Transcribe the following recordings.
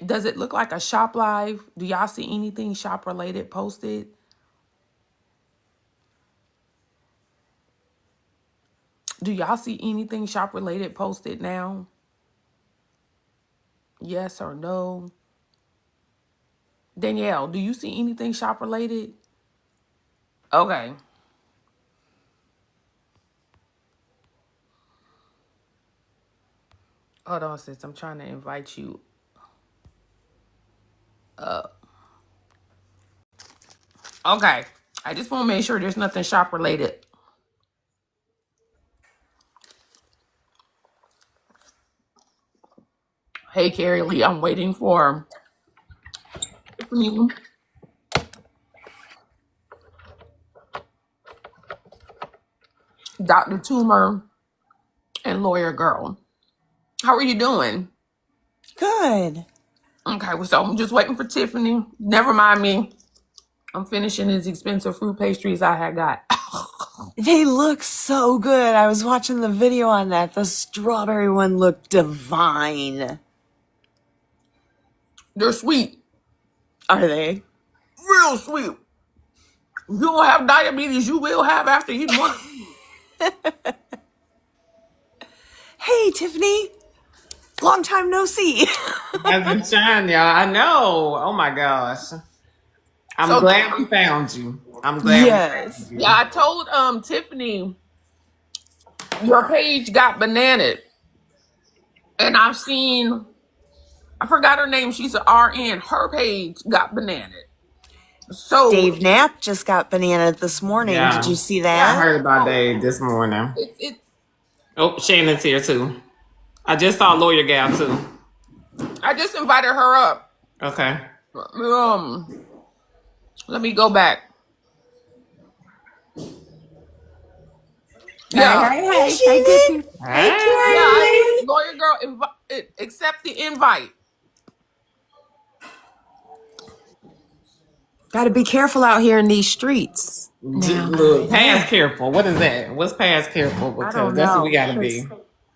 Does it look like a shop live? Do y'all see anything shop related posted? Do y'all see anything shop related posted now? Yes or no? Danielle, do you see anything shop related? Okay. Hold on, sis. I'm trying to invite you up. Okay. I just want to make sure there's nothing shop related. Hey, Carrie Lee, I'm waiting for Tiffany, Dr. Toomer, and Lawyer Girl. How are you doing? Good. Okay, well, so I'm just waiting for Tiffany. Never mind me. I'm finishing these expensive fruit pastries I had got. They look so good. I was watching the video on that. The strawberry one looked divine. They're sweet. Are they? Real sweet. You don't have diabetes, you will have after eating one. Hey, Tiffany. Long time no see. Hasn't shine, y'all. I know. Oh my gosh. I'm glad we found you. I'm glad Yes. we found you. Yeah, I told Tiffany your page got bananaed. And I've seen, I forgot her name, she's an RN. Her page got bananaed. So Dave Knapp just got banana this morning. Yeah. Did you see I that? heard about Dave this morning. it's Oh, Shannon's here too. I just saw Lawyer Gal too. I just invited her up. Okay. Let me go back. Hey, Hey. Yeah, Lawyer Girl, accept the invite. Got to be careful out here in these streets. Look, past careful. What is that? What's past careful? Because don't that's what know, we gotta be.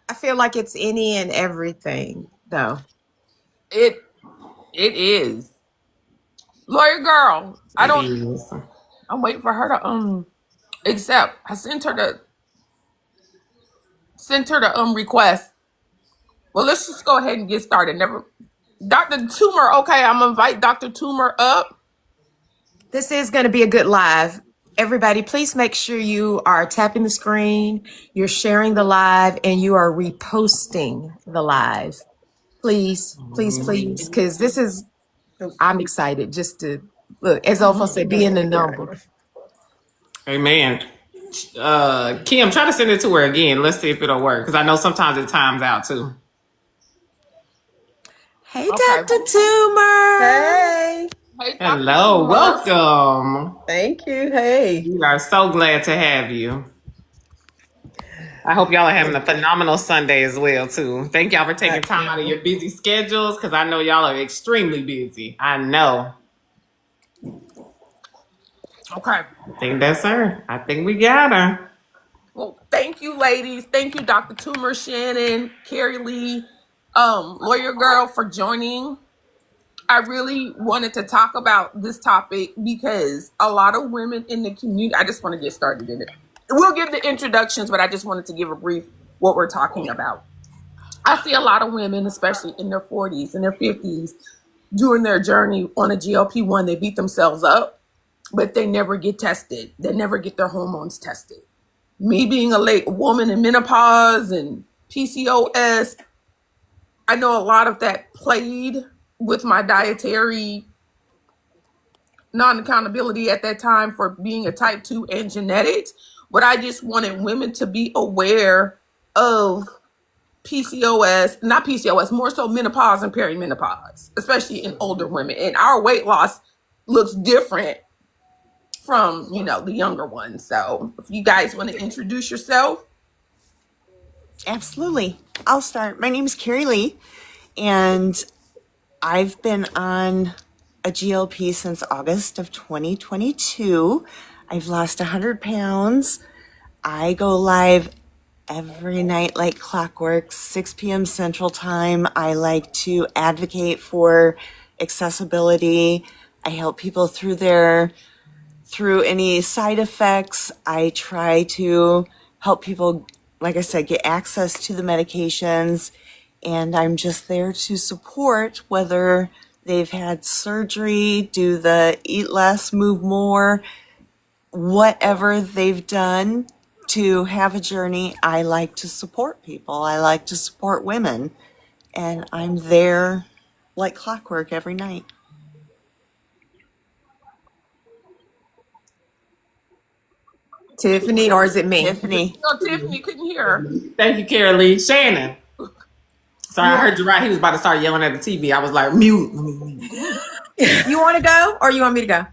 I feel like it's any and everything, though. It is. Lawyer Girl, I'm waiting for her to accept. I sent her the request. Well, let's just go ahead and get started. Dr. Toomer, okay, I'm gonna invite Dr. Toomer up. This is going to be a good live. Everybody, please make sure you are tapping the screen, you're sharing the live, and you are reposting the live. Please, please, please, because I'm excited just to, look, as Olfo said, be in the number. Amen. Kim, try to send it to her again. Let's see if it'll work. Because I know sometimes it times out too. Hey, Okay. Dr. Toomer. Hey, Hey, Dr. Hello, Toomer. welcome. thank you. Hey, We are so glad to have you. I hope y'all are having a phenomenal Sunday as well too. Thank y'all for taking time out of your busy schedules because I know y'all are extremely busy. I know. Okay. I think that's her. I think we got her. Well, thank you, ladies. Thank you, Dr. Toomer, Shannon, Carrie Lee, Lawyer Girl, for joining. I really wanted to talk about this topic because a lot of women in the community, I just want to get started in it. We'll give the introductions, but I just wanted to give a brief what we're talking about. I see a lot of women, especially in their 40s and their 50s, during their journey on a GLP-1, they beat themselves up, but they never get tested. They never get their hormones tested. Me being a late woman in menopause and PCOS, I know a lot of that played with my dietary non-accountability at that time for being a type 2 and genetics, but I just wanted women to be aware of PCOS, not PCOS, more so menopause and perimenopause, especially in older women. And our weight loss looks different from, the younger ones. So if you guys want to introduce yourself. Absolutely. I'll start. My name is Carrie Lee, and I've been on a GLP since August of 2022. I've lost 100 pounds. I go live every night like clockwork, 6 p.m. Central Time. I like to advocate for accessibility. I help people through any side effects. I try to help people, like I said, get access to the medications. And I'm just there to support whether they've had surgery, do the eat less, move more, whatever they've done to have a journey. I like to support people. I like to support women. And I'm there like clockwork every night. Tiffany, or is it me? Tiffany. Oh, Tiffany couldn't hear her. Thank you, Carol Lee. Shannon. Sorry, I heard you right. He was about to start yelling at the TV. I was like, mute. You want to go or you want me to go?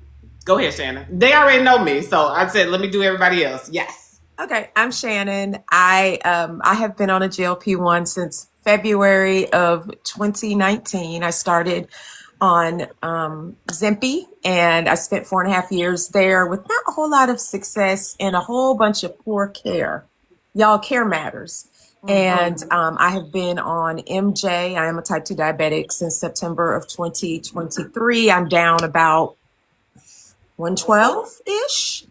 Go ahead, Shannon. They already know me, so I said, let me do everybody else. Yes. Okay, I'm Shannon. I have been on a GLP-1 since February of 2019. I started on Zempi, and I spent 4.5 years there with not a whole lot of success and a whole bunch of poor care. Y'all, care matters. And I have been on MJ. I am a type 2 diabetic since September of 2023. I'm down about 112-ish.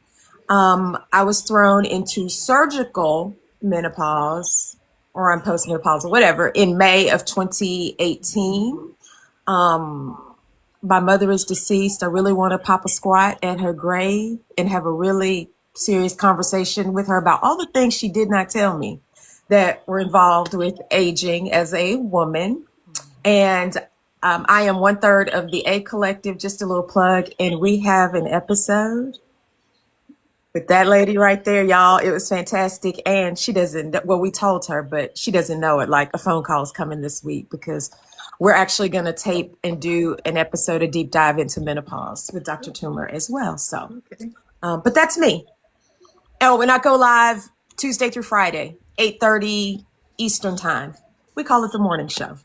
I was thrown into surgical menopause, or I'm postmenopausal, whatever, in May of 2018. My mother is deceased. I really want to pop a squat at her grave and have a really serious conversation with her about all the things she did not tell me that were involved with aging as a woman. And I am 1/3 of the A Collective, just a little plug, and we have an episode with that lady right there, y'all. It was fantastic. And she doesn't, well, we told her, but she doesn't know it. Like, a phone call is coming this week because we're actually going to tape and do an episode, a deep dive into menopause with Dr. Toomer as well. So, but that's me. Oh, and I go live Tuesday through Friday, 8:30 Eastern time. We call it the morning show.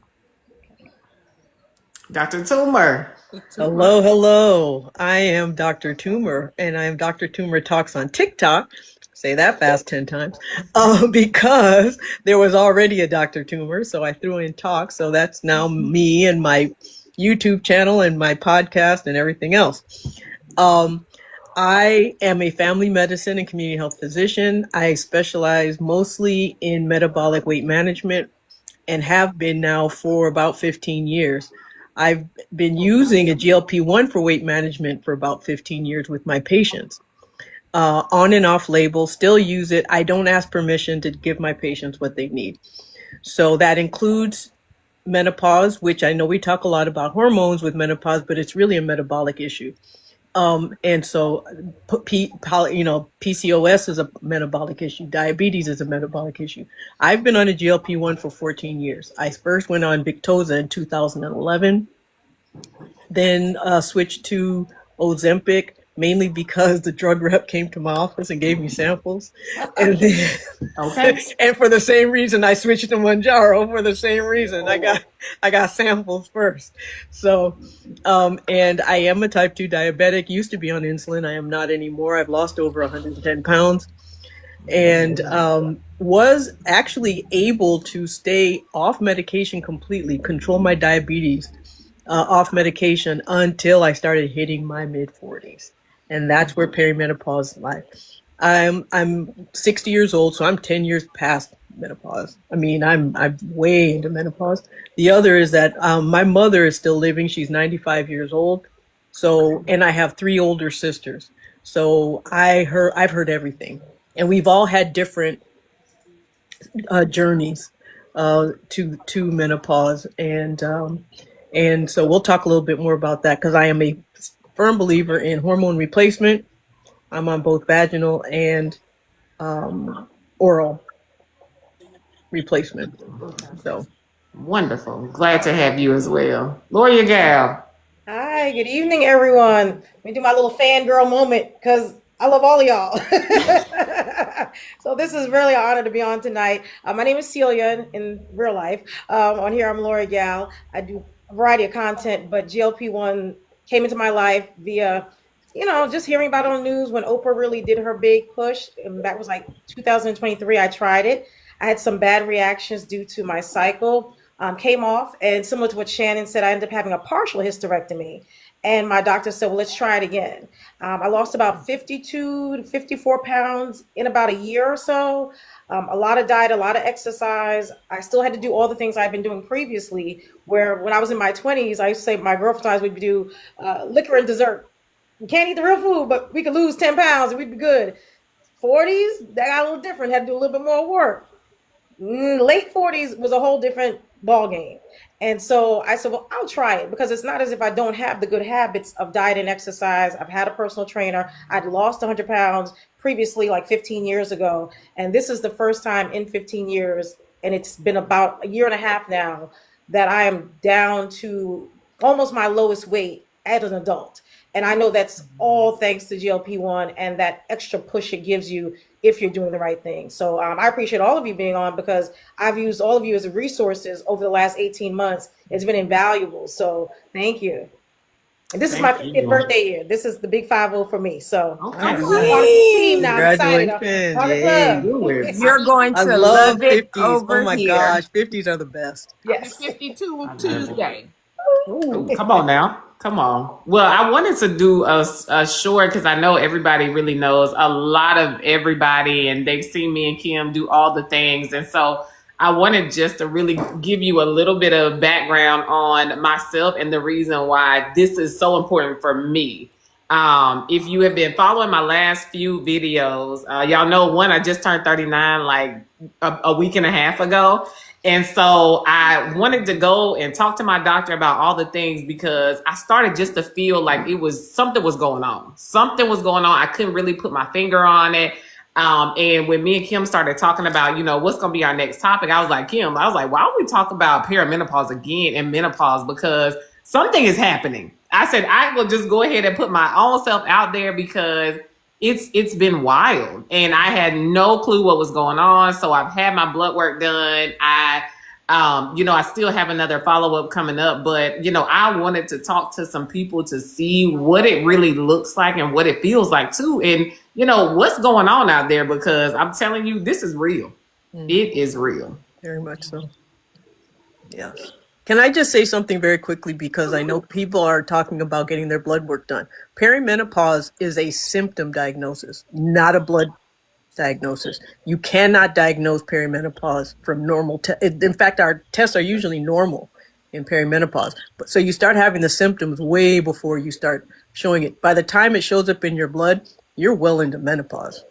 Dr. Toomer. Hello, hello. I am Dr. Toomer, and I am Dr. Toomer Talks on TikTok. Say that fast 10 times. Because there was already a Dr. Toomer, so I threw in Talk. So that's now me and my YouTube channel and my podcast and everything else. I am a family medicine and community health physician. I specialize mostly in metabolic weight management and have been now for about 15 years. I've been using a GLP-1 for weight management for about 15 years with my patients. On and off label, still use it. I don't ask permission to give my patients what they need. So that includes menopause, which I know we talk a lot about hormones with menopause, but it's really a metabolic issue. And so, PCOS is a metabolic issue. Diabetes is a metabolic issue. I've been on a GLP-1 for 14 years. I first went on Victoza in 2011, then switched to Ozempic, mainly because the drug rep came to my office and gave me samples. And then, Okay. and for the same reason, I switched to Manjaro for the same reason. I got samples first. So, and I am a type 2 diabetic, used to be on insulin. I am not anymore. I've lost over 110 pounds and was actually able to stay off medication completely, control my diabetes off medication until I started hitting my mid-40s. And that's where perimenopause lies. I'm 60 years old, so I'm 10 years past menopause. I mean, I'm way into menopause. The other is that my mother is still living. She's 95 years old. So, and I have 3 older sisters. So I've heard everything, and we've all had different journeys to menopause, and so we'll talk a little bit more about that because I am a firm believer in hormone replacement. I'm on both vaginal and oral replacement. So Wonderful. Glad to have you as well. Lawyer Gal. Hi, good evening, everyone. Let me do my little fangirl moment because I love all of y'all. So this is really an honor to be on tonight. My name is Celia in real life. On here, I'm Laura Gal. I do a variety of content, but GLP-1 came into my life via, just hearing about it on the news when Oprah really did her big push. And that was like 2023. I tried it. I had some bad reactions due to my cycle. Came off, and similar to what Shannon said, I ended up having a partial hysterectomy. And my doctor said, well, let's try it again. I lost about 52 to 54 pounds in about a year or so. A lot of diet, a lot of exercise. I still had to do all the things I've been doing previously, where when I was in my 20s, I used to say my girlfriends would do liquor and dessert. We can't eat the real food, but we could lose 10 pounds and we'd be good. 40s, that got a little different, had to do a little bit more work. Late 40s was a whole different ball game. And so I said, well, I'll try it, because it's not as if I don't have the good habits of diet and exercise. I've had a personal trainer. I'd lost 100 pounds previously, like 15 years ago. And this is the first time in 15 years, and it's been about a year and a half now, that I am down to almost my lowest weight as an adult. And I know that's all thanks to GLP-1 and that extra push it gives you if you're doing the right thing. So I appreciate all of you being on, because I've used all of you as resources over the last 18 months. It's been invaluable. So thank you. And this is my 50th birthday year. This is the big 50 for me. So I'm part of the team now. I'm excited. Congratulations. Part of the club. You're going I to love love it 50s. over Oh my here. gosh, 50s are the best. Yes. 52 Tuesday. Ooh, come on now. Come on. Well, I wanted to do a short, because I know everybody really knows a lot of everybody, and they've seen me and Kim do all the things. And so I wanted just to really give you a little bit of background on myself and the reason why this is so important for me. If you have been following my last few videos, y'all know one, I just turned 39 like a week and a half ago. And so I wanted to go and talk to my doctor about all the things, because I started just to feel like something was going on. Something was going on. I couldn't really put my finger on it. And when me and Kim started talking about, what's going to be our next topic, I was like, Kim, I was like, why don't we talk about perimenopause again and menopause? Because something is happening. I said, I will just go ahead and put my own self out there, because it's been wild, and I had no clue what was going on. So I've had my blood work done. I still have another follow-up coming up, but I wanted to talk to some people to see what it really looks like and what it feels like too, and what's going on out there, because I'm telling you, this is real. It is real. Very much so. Yes. Can I just say something very quickly, because I know people are talking about getting their blood work done. Perimenopause is a symptom diagnosis, not a blood diagnosis. You cannot diagnose perimenopause from normal. In fact, our tests are usually normal in perimenopause. But so you start having the symptoms way before you start showing it. By the time it shows up in your blood, you're well into menopause.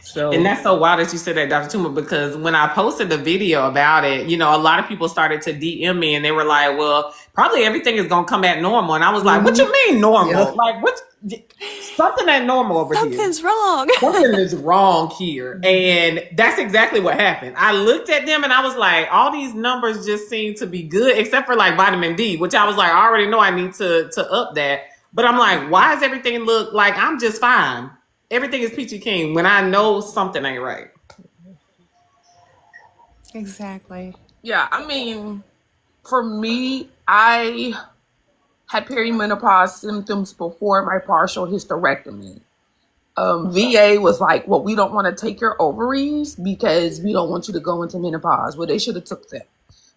So, and that's so wild that you said that, Dr. Tuma, because when I posted the video about it, a lot of people started to DM me, and they were like, well, probably everything is going to come back normal. And I was like, what you mean normal? Yeah. Like, something ain't normal over here. Something's wrong. Something is wrong here. And that's exactly what happened. I looked at them and I was like, all these numbers just seem to be good, except for like vitamin D, which I was like, I already know I need to up that. But I'm like, why does everything look like I'm just fine? Everything is peachy keen when I know something ain't right. Exactly. Yeah, I mean, for me, I had perimenopause symptoms before my partial hysterectomy. VA was like, well, we don't want to take your ovaries because we don't want you to go into menopause. Well, they should have took them,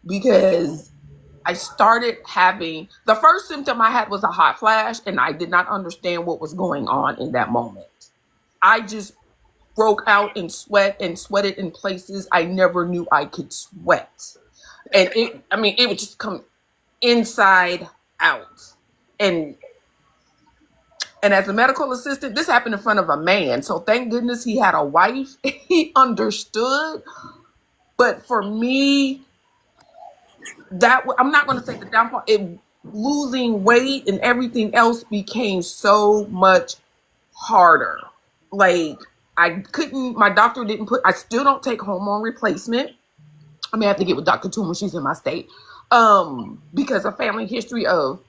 because I started having, the first symptom I had was a hot flash, and I did not understand what was going on in that moment. I just broke out in sweat and sweated in places I never knew I could sweat. And it would just come inside out. And as a medical assistant, this happened in front of a man. So thank goodness he had a wife. He understood. But for me, I'm not going to say the downfall. Losing weight and everything else became so much harder. Like, my doctor I still don't take hormone replacement. I may have to get with Dr. Tuma, she's in my state, because of family history of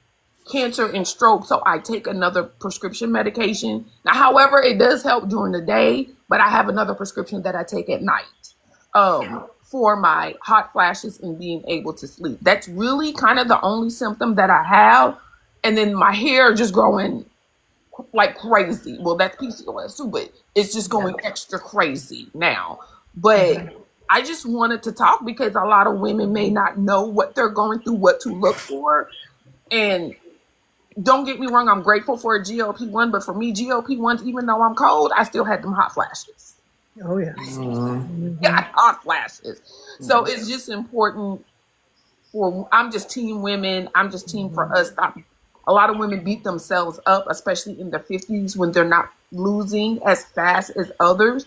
cancer and stroke. So I take another prescription medication. Now, however, it does help during the day, but I have another prescription that I take at night for my hot flashes and being able to sleep. That's really kind of the only symptom that I have. And then my hair just growing like crazy. Well, that's PCOS too, but it's just going extra crazy now. But I just wanted to talk because a lot of women may not know what they're going through, what to look for. And don't get me wrong, I'm grateful for a GLP-1, but for me, GLP-1s, even though I'm cold, I still had them hot flashes. Oh yeah. Yeah, hot flashes. So it's just important for, I'm just team women. I'm just team for us. Stop. A lot of women beat themselves up, especially in their 50s when they're not losing as fast as others.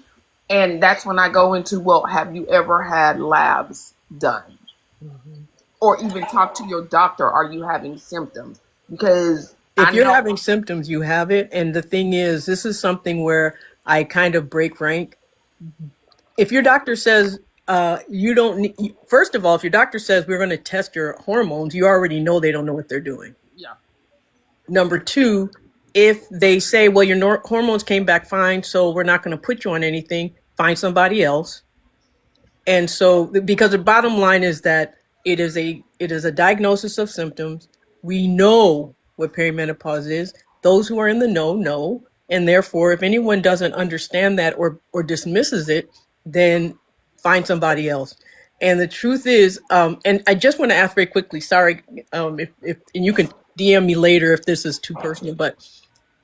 And that's when I go into, well, have you ever had labs done? Or even talk to your doctor. Are you having symptoms? Because I If you're know. having symptoms, you have it. And the thing is, this is something where I kind of break rank. If your doctor says you don't need, first of all, if your doctor says we're going to test your hormones, you already know they don't know what they're doing. Yeah. Number two, if they say, well, your hormones came back fine, so we're not going to put you on anything, find somebody else. And so, because the bottom line is that it is a diagnosis of symptoms. We know what perimenopause is. Those who are in the know. And therefore, if anyone doesn't understand that or dismisses it, then find somebody else. And the truth is, and I just want to ask very quickly, sorry, if and you can DM me later if this is too personal, but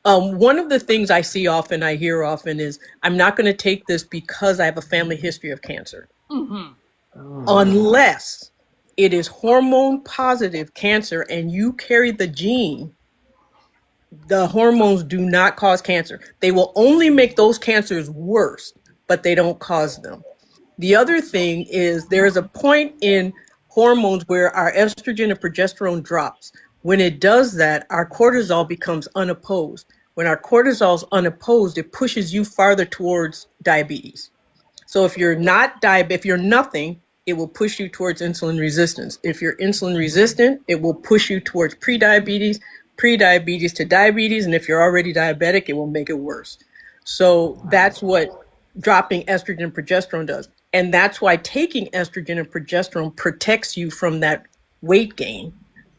one of the things I see often, I hear often is, I'm not going to take this because I have a family history of cancer. Unless it is hormone positive cancer and you carry the gene, the hormones do not cause cancer. They will only make those cancers worse, but they don't cause them. The other thing is, there is a point in hormones where our estrogen and progesterone drops. When it does that, our cortisol becomes unopposed. When our cortisol is unopposed, it pushes you farther towards diabetes. So if you're not if you're nothing, it will push you towards insulin resistance. If you're insulin resistant, it will push you towards prediabetes to diabetes. And if you're already diabetic, it will make it worse. So that's what dropping estrogen and progesterone does. And that's why taking estrogen and progesterone protects you from that weight gain.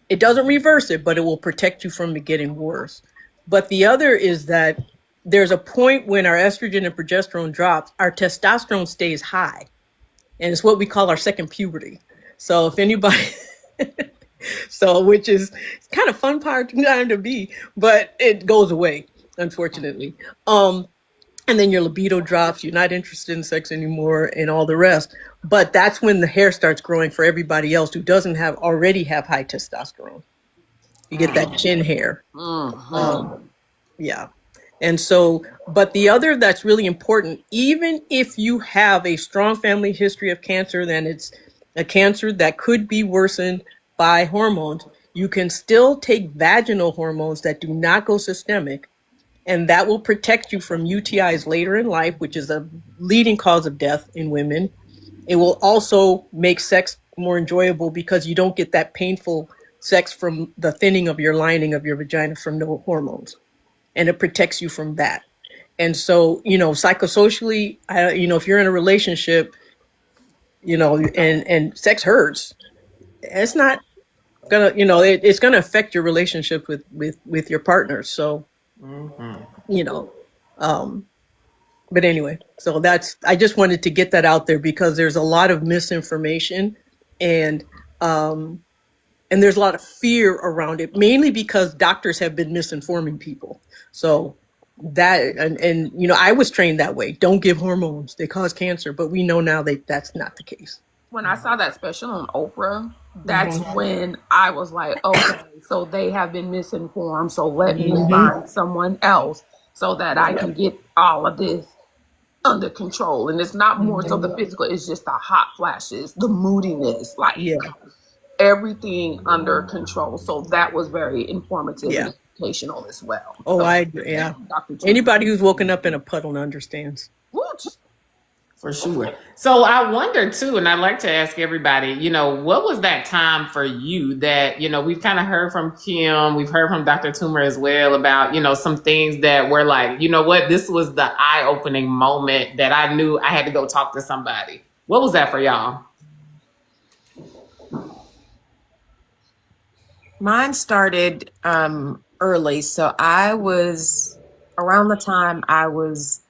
It doesn't reverse it, but it will protect you from it getting worse. But the other is that there's a point when our estrogen and progesterone drops, our testosterone stays high. And it's what we call our second puberty. So if anybody, which is kind of fun part time to be, but it goes away, unfortunately. And then your libido drops, you're not interested in sex anymore and all the rest. But that's when the hair starts growing for everybody else who doesn't already have high testosterone. You get that chin hair. Yeah. And so, but the other that's really important, even if you have a strong family history of cancer, then it's a cancer that could be worsened by hormones. You can still take vaginal hormones that do not go systemic, and that will protect you from UTIs later in life, which is a leading cause of death in women. It will also make sex more enjoyable because you don't get that painful sex from the thinning of your lining of your vagina from no hormones. And it protects you from that. And so, psychosocially, if you're in a relationship, and sex hurts, it's not gonna, it's gonna affect your relationship with your partner. So, but anyway, so I just wanted to get that out there because there's a lot of misinformation and there's a lot of fear around it, mainly because doctors have been misinforming people. So that, and I was trained that way. Don't give hormones. They cause cancer. But we know now that's not the case. When I saw that special on Oprah, that's when I was like, okay, so they have been misinformed. So let me find someone else so that I can get all of this under control. And it's not more so the physical, it's just the hot flashes, the moodiness, like everything under control. So that was very informative and educational as well. Oh, so, I agree. Yeah. Anybody who's woken up in a puddle understands. For sure. So I wonder too, and I'd like to ask everybody, what was that time for you that, we've kind of heard from Kim, we've heard from Dr. Toomer as well about, some things that were like, what, this was the eye-opening moment that I knew I had to go talk to somebody. What was that for y'all? Mine started early. So I was around the time I was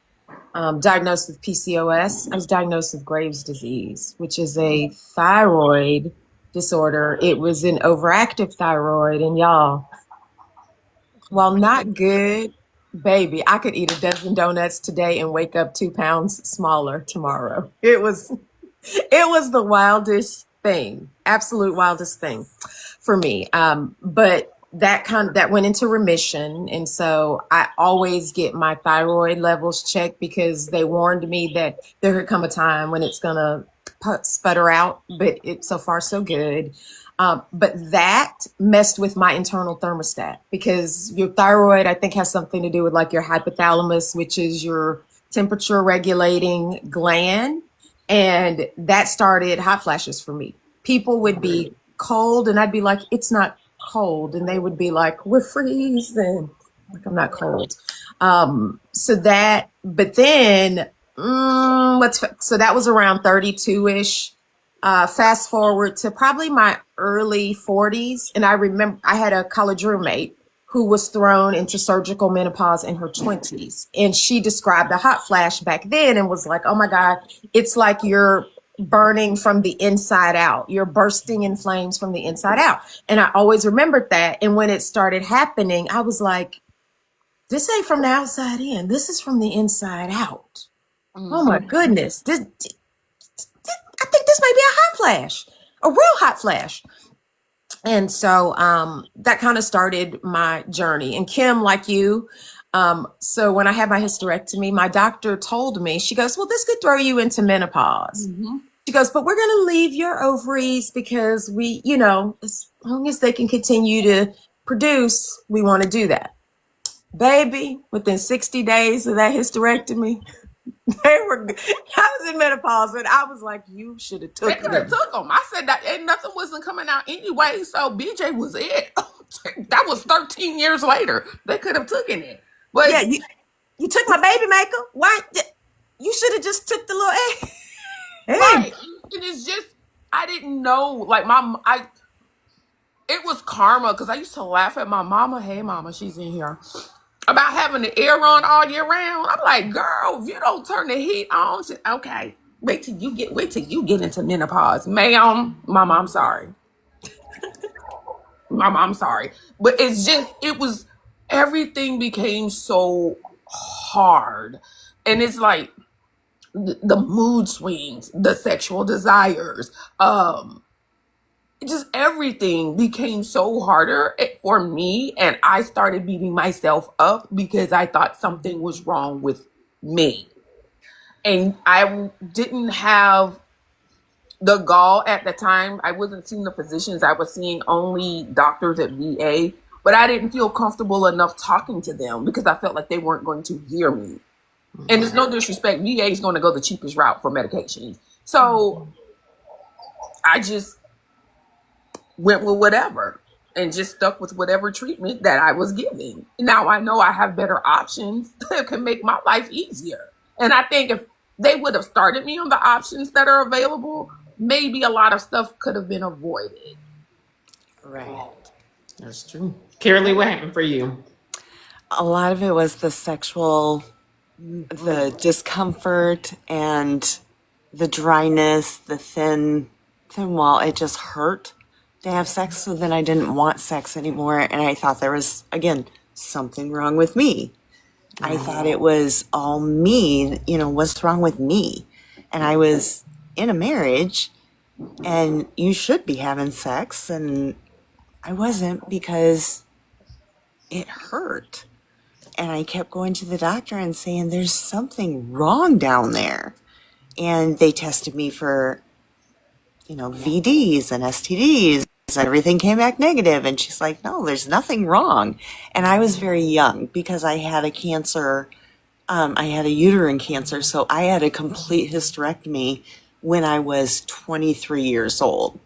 diagnosed with PCOS. I was diagnosed with Graves' disease, which is a thyroid disorder. It was an overactive thyroid. And y'all, while not good, baby, I could eat a dozen donuts today and wake up 2 pounds smaller tomorrow. It was the wildest thing, absolute wildest thing for me. But that went into remission, and so I always get my thyroid levels checked because they warned me that there could come a time when it's gonna sputter out. But it's so far so good. But that messed with my internal thermostat because your thyroid, I think, has something to do with like your hypothalamus, which is your temperature regulating gland. And that started hot flashes for me. People would be cold and I'd be like, it's not cold. And they would be like, we're freezing. Like, I'm not cold. But then so that was around 32-ish. Fast forward to probably my early 40s. And I remember I had a college roommate who was thrown into surgical menopause in her 20s. And she described a hot flash back then and was like, oh my God, it's like you're burning from the inside out. You're bursting in flames from the inside out. And I always remembered that. And when it started happening, I was like, this ain't from the outside in. This is from the inside out. Oh my goodness. I think this might be a hot flash, a real hot flash. And so that kind of started my journey. And Kim, like you, so when I had my hysterectomy, my doctor told me, she goes, well, this could throw you into menopause. She goes, but we're going to leave your ovaries because we, as long as they can continue to produce, we want to do that. Baby, within 60 days of that hysterectomy, I was in menopause, and I was like, you should have They took could have them. took them. I said that, and nothing wasn't coming out anyway. So BJ was it. That was 13 years later. They could have taken it, but Yeah, you took my baby maker. Why? You should have just took the little egg. right. And it's just I didn't know. Like it was karma because I used to laugh at my mama. Hey, mama, she's in here. About having the air on all year round. I'm like, girl, if you don't turn the heat on, okay. Wait till you get into menopause. Ma'am, mama, I'm sorry. Mama, I'm sorry. But everything became so hard. And it's like the mood swings, the sexual desires, just everything became so harder for me, and I started beating myself up because I thought something was wrong with me, and I didn't have the gall at the time. I wasn't seeing the physicians. I was seeing only doctors at VA, but I didn't feel comfortable enough talking to them because I felt like they weren't going to hear me. And there's no disrespect, VA is going to go the cheapest route for medication. So I just went with whatever and just stuck with whatever treatment that I was giving. Now I know I have better options that can make my life easier. And I think if they would have started me on the options that are available, maybe a lot of stuff could have been avoided. Right. That's true. Carolee, what happened for you? A lot of it was the discomfort and the dryness, the thin wall. It just hurt to have sex. So then I didn't want sex anymore. And I thought there was, again, something wrong with me. I thought it was all me, what's wrong with me? And I was in a marriage and you should be having sex. And I wasn't because it hurt. And I kept going to the doctor and saying, there's something wrong down there. And they tested me for, VDs and STDs. Everything came back negative. And she's like, no, there's nothing wrong. And I was very young because I had a cancer. I had a uterine cancer. So I had a complete hysterectomy when I was 23 years old.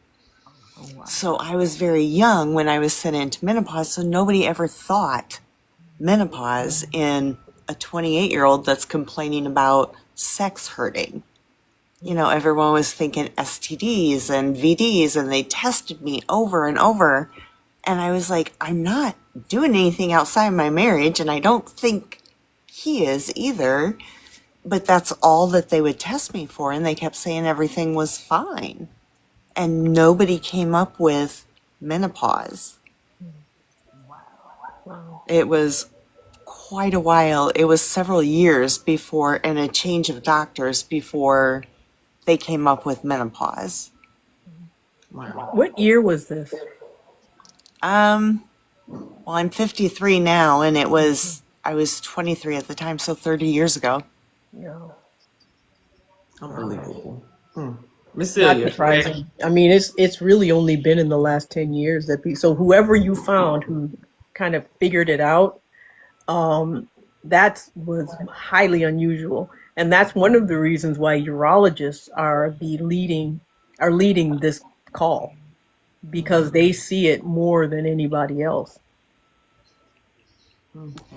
Oh, wow. So I was very young when I was sent into menopause. So nobody ever thought menopause in a 28-year-old that's complaining about sex hurting. Everyone was thinking STDs and VDs, and they tested me over and over. And I was like, I'm not doing anything outside my marriage, and I don't think he is either. but that's all that they would test me for. And they kept saying everything was fine. And nobody came up with menopause. Wow. It was quite a while. It was several years before, and a change of doctors before they came up with menopause. Wow. What year was this? Well, I'm 53 now, and I was 23 at the time, so 30 years ago. No. Unbelievable. Miss Not Celia, surprising. I mean, it's really only been in the last 10 years that so whoever you found who kind of figured it out, that was highly unusual. And that's one of the reasons why urologists are leading this call, because they see it more than anybody else,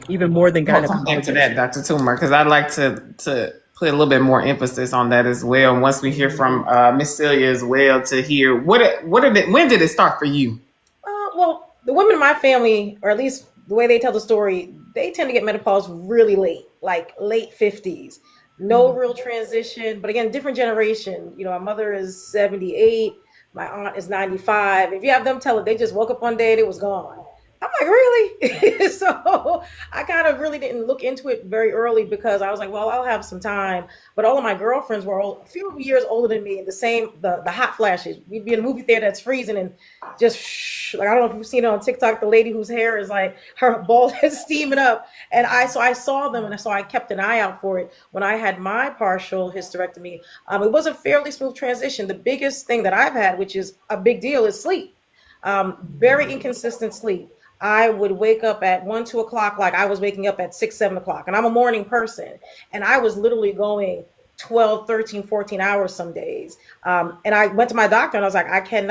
even more than we'll come back to gynecologists. that, Dr. Toomer, because I'd like to put a little bit more emphasis on that as well. And once we hear from Miss Celia as well, to hear when did it start for you? Well, the women in my family, or at least the way they tell the story, they tend to get menopause really late, like late 50s. No real transition, but again, different generation. My mother is 78, my aunt is 95. If you have them tell it, they just woke up one day and it was gone. I'm like, really? So I kind of really didn't look into it very early because I was like, well, I'll have some time. But all of my girlfriends were a few years older than me, and the hot flashes. We'd be in a movie theater that's freezing and just like, I don't know if you've seen it on TikTok, the lady whose hair is like her bald head steaming up. And I saw them, and so I kept an eye out for it. When I had my partial hysterectomy, it was a fairly smooth transition. The biggest thing that I've had, which is a big deal, is sleep. Very inconsistent sleep. I would wake up at 1, 2 o'clock, like I was waking up at 6, 7 o'clock. And I'm a morning person. And I was literally going 12, 13, 14 hours some days. And I went to my doctor and I was like, I can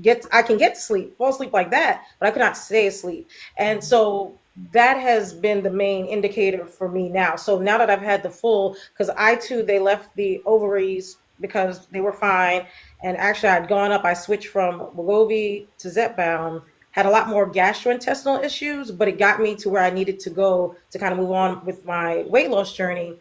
get to sleep, fall asleep like that, but I could not stay asleep. And so that has been the main indicator for me now. So now that I've had the full, because they left the ovaries because they were fine. And actually I'd gone up, I switched from Wegovy to Zepbound, had a lot more gastrointestinal issues, but it got me to where I needed to go to kind of move on with my weight loss journey.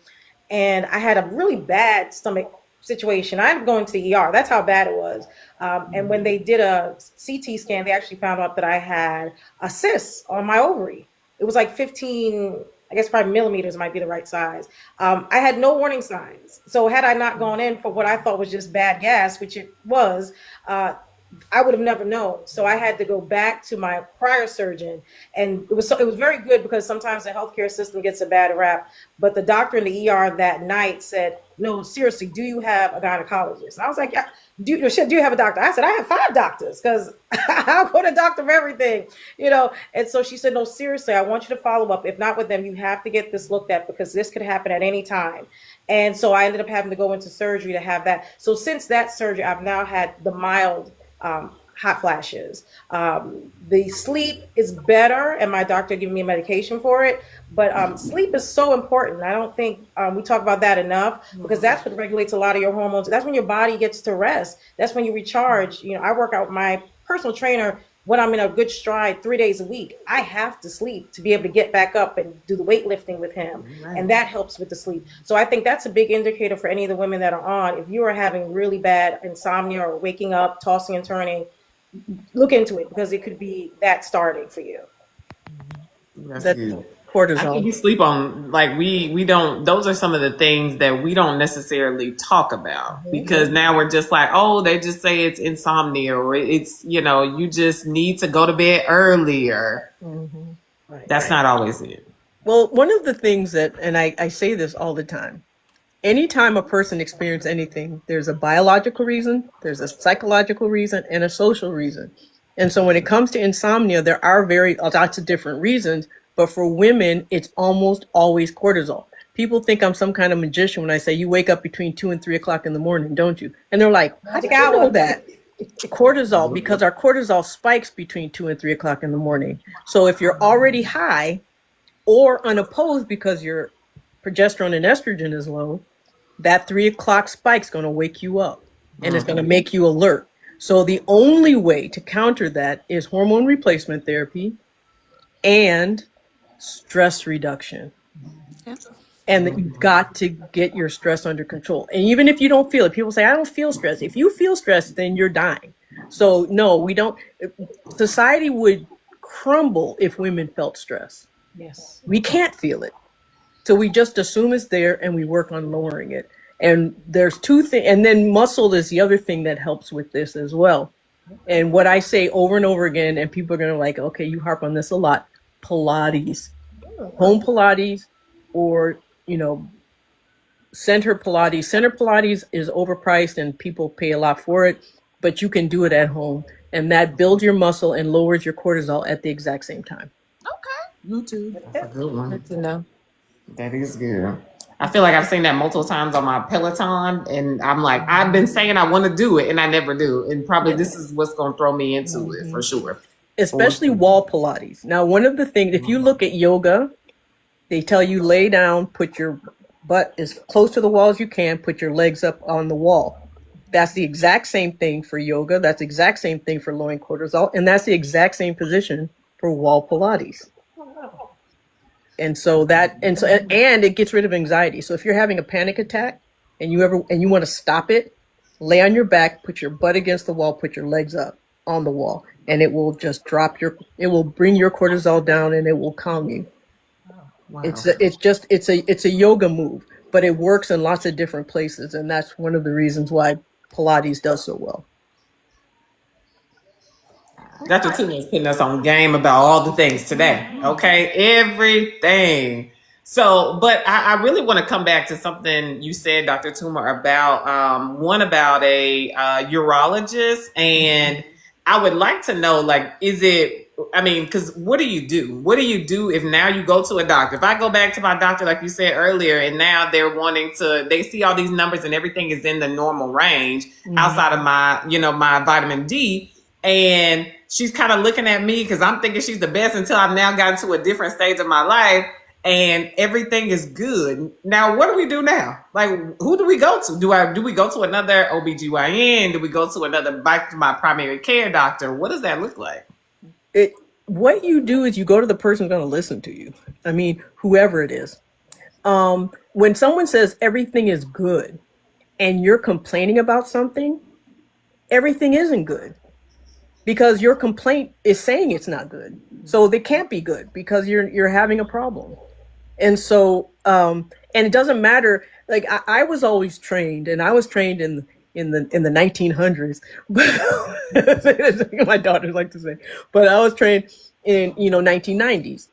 And I had a really bad stomach situation. I ended up going to the ER. That's how bad it was. And when they did a CT scan, they actually found out that I had a cyst on my ovary. It was like 15, I guess probably millimeters might be the right size. I had no warning signs. So had I not gone in for what I thought was just bad gas, which it was, I would have never known. So I had to go back to my prior surgeon, and it was very good because sometimes the healthcare system gets a bad rap. But the doctor in the ER that night said, "No, seriously, do you have a gynecologist?" And I was like, "Yeah, do you have a doctor?" I said, "I have 5 doctors because I'll go to doctor for everything, And so she said, "No, seriously, I want you to follow up. If not with them, you have to get this looked at because this could happen at any time." And so I ended up having to go into surgery to have that. So since that surgery, I've now had the mild hot flashes. The sleep is better, and my doctor gave me medication for it. But sleep is so important. I don't think we talk about that enough because that's what regulates a lot of your hormones. That's when your body gets to rest. That's when you recharge. I work out with my personal trainer when I'm in a good stride 3 days a week. I have to sleep to be able to get back up and do the weightlifting with him. Right. And that helps with the sleep. So I think that's a big indicator for any of the women that are on. If you are having really bad insomnia or waking up, tossing and turning, look into it because it could be that starting for you. That's good. Cortisol. I think we sleep on, like, we don't, those are some of the things that we don't necessarily talk about because now we're just like, oh, they just say it's insomnia or it's, you just need to go to bed earlier. Right. That's not always it. Well, one of the things that, and I say this all the time, anytime a person experiences anything, there's a biological reason, there's a psychological reason, and a social reason. And so when it comes to insomnia, there are lots of different reasons. But for women, it's almost always cortisol. People think I'm some kind of magician when I say you wake up between 2 and 3 o'clock in the morning, don't you? And they're like, how did you know that? Cortisol, because our cortisol spikes between 2 and 3 o'clock in the morning. So if you're already high or unopposed because your progesterone and estrogen is low, that 3 o'clock spike is going to wake you up and it's going to make you alert. So the only way to counter that is hormone replacement therapy and stress reduction. and that you've got to get your stress under control. And even if you don't feel it, people say, I don't feel stressed. If you feel stressed, then you're dying. So no, we don't. Society would crumble if women felt stress. Yes. We can't feel it. So we just assume it's there and we work on lowering it. And there's two things. And then muscle is the other thing that helps with this as well. And what I say over and over again, and people are going to like, okay, you harp on this a lot, Pilates, home Pilates, or, center Pilates. Center Pilates is overpriced and people pay a lot for it, but you can do it at home. And that builds your muscle and lowers your cortisol at the exact same time. Okay. YouTube. That's a good one. Good to know. That is good. I feel like I've seen that multiple times on my Peloton, and I'm like, I've been saying I want to do it, and I never do. And probably this is what's going to throw me into it for sure. Especially wall Pilates. Now, one of the things, if you look at yoga, they tell you lay down, put your butt as close to the wall as you can, put your legs up on the wall. That's the exact same thing for yoga. That's the exact same thing for lowering cortisol. And that's the exact same position for wall Pilates. And it gets rid of anxiety. So if you're having a panic attack and you want to stop it, lay on your back, put your butt against the wall, put your legs up on the wall, and it will just it will bring your cortisol down and it will calm you. Wow. It's a yoga move, but it works in lots of different places. And that's one of the reasons why Pilates does so well. Dr. Tuna is putting us on game about all the things today. Okay, everything. So, but I really want to come back to something you said, Dr. Toomer, about about a urologist, and I would like to know, like, is it? I mean, because what do you do? What do you do if now you go to a doctor? If I go back to my doctor, like you said earlier, and now they see all these numbers and everything is in the normal range outside of my vitamin D, and she's kind of looking at me because I'm thinking she's the best until I've now gotten to a different stage of my life and everything is good. Now, what do we do now? Like, who do we go to? Do we go to another OBGYN? Do we go to back to my primary care doctor? What does that look like? What you do is you go to the person who's going to listen to you. I mean, whoever it is. When someone says everything is good and you're complaining about something, everything isn't good. Because your complaint is saying it's not good. So they can't be good because you're having a problem. And so, and it doesn't matter. Like I was always trained, and I was trained in the 1900s. My daughters like to say, but I was trained in 1990s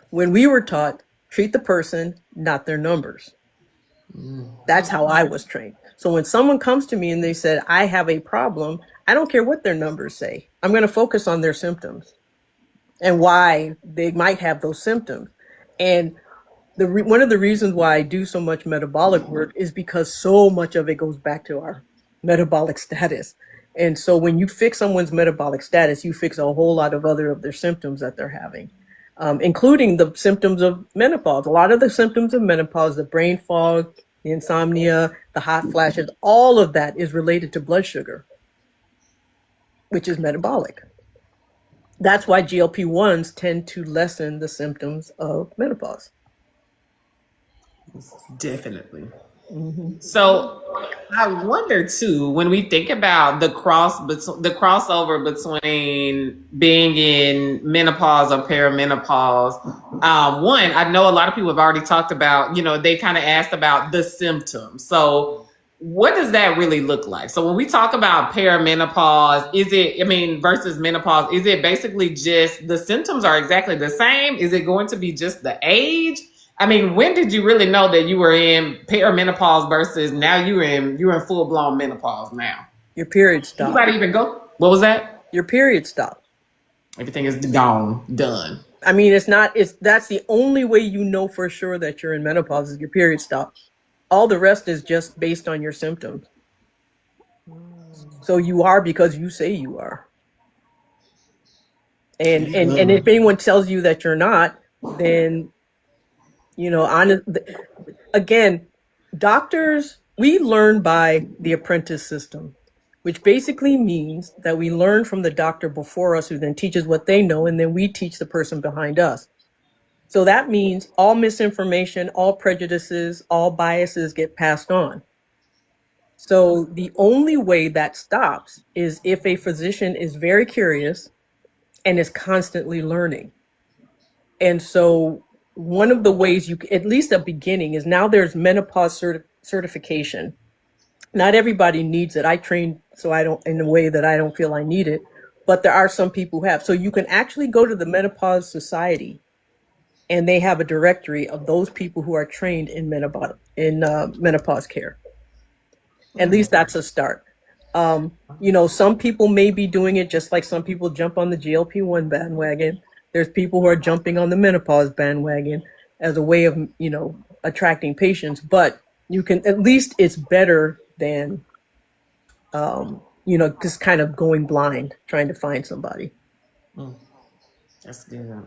when we were taught treat the person, not their numbers. That's how I was trained. So when someone comes to me and they said, I have a problem, I don't care what their numbers say. I'm going to focus on their symptoms and why they might have those symptoms. And one of the reasons why I do so much metabolic work is because so much of it goes back to our metabolic status. And so when you fix someone's metabolic status, you fix a whole lot of their symptoms that they're having, including the symptoms of menopause. A lot of the symptoms of menopause, the brain fog, the insomnia, the hot flashes, all of that is related to blood sugar, which is metabolic. That's why GLP-1s tend to lessen the symptoms of menopause. Definitely. So I wonder too, when we think about the crossover between being in menopause or perimenopause, one, I know a lot of people have already talked about, they kind of asked about the symptoms. So what does that really look like? So when we talk about perimenopause, versus menopause, is it basically just the symptoms are exactly the same? Is it going to be just the age? I mean, when did you really know that you were in perimenopause versus now you're in full blown menopause now? Your period stopped. You might even go. What was that? Your period stopped. Everything is gone, done. I mean, that's the only way you know for sure that you're in menopause is your period stopped. All the rest is just based on your symptoms. So you are because you say you are. And if anyone tells you that you're not, then again, doctors, we learn by the apprentice system, which basically means that we learn from the doctor before us, who then teaches what they know, and then we teach the person behind us. So that means all misinformation, all prejudices, all biases get passed on. So the only way that stops is if a physician is very curious and is constantly learning. And so one of the ways you, at least a beginning, is now there's menopause certification. Not everybody needs it. I trained so I don't, in a way that I don't feel I need it, but there are some people who have. So you can actually go to the Menopause Society, and they have a directory of those people who are trained in menopause care. At least that's a start. Some people may be doing it just like some people jump on the GLP-1 bandwagon. There's people who are jumping on the menopause bandwagon as a way of, attracting patients. But you can, at least it's better than, just kind of going blind, trying to find somebody. That's good.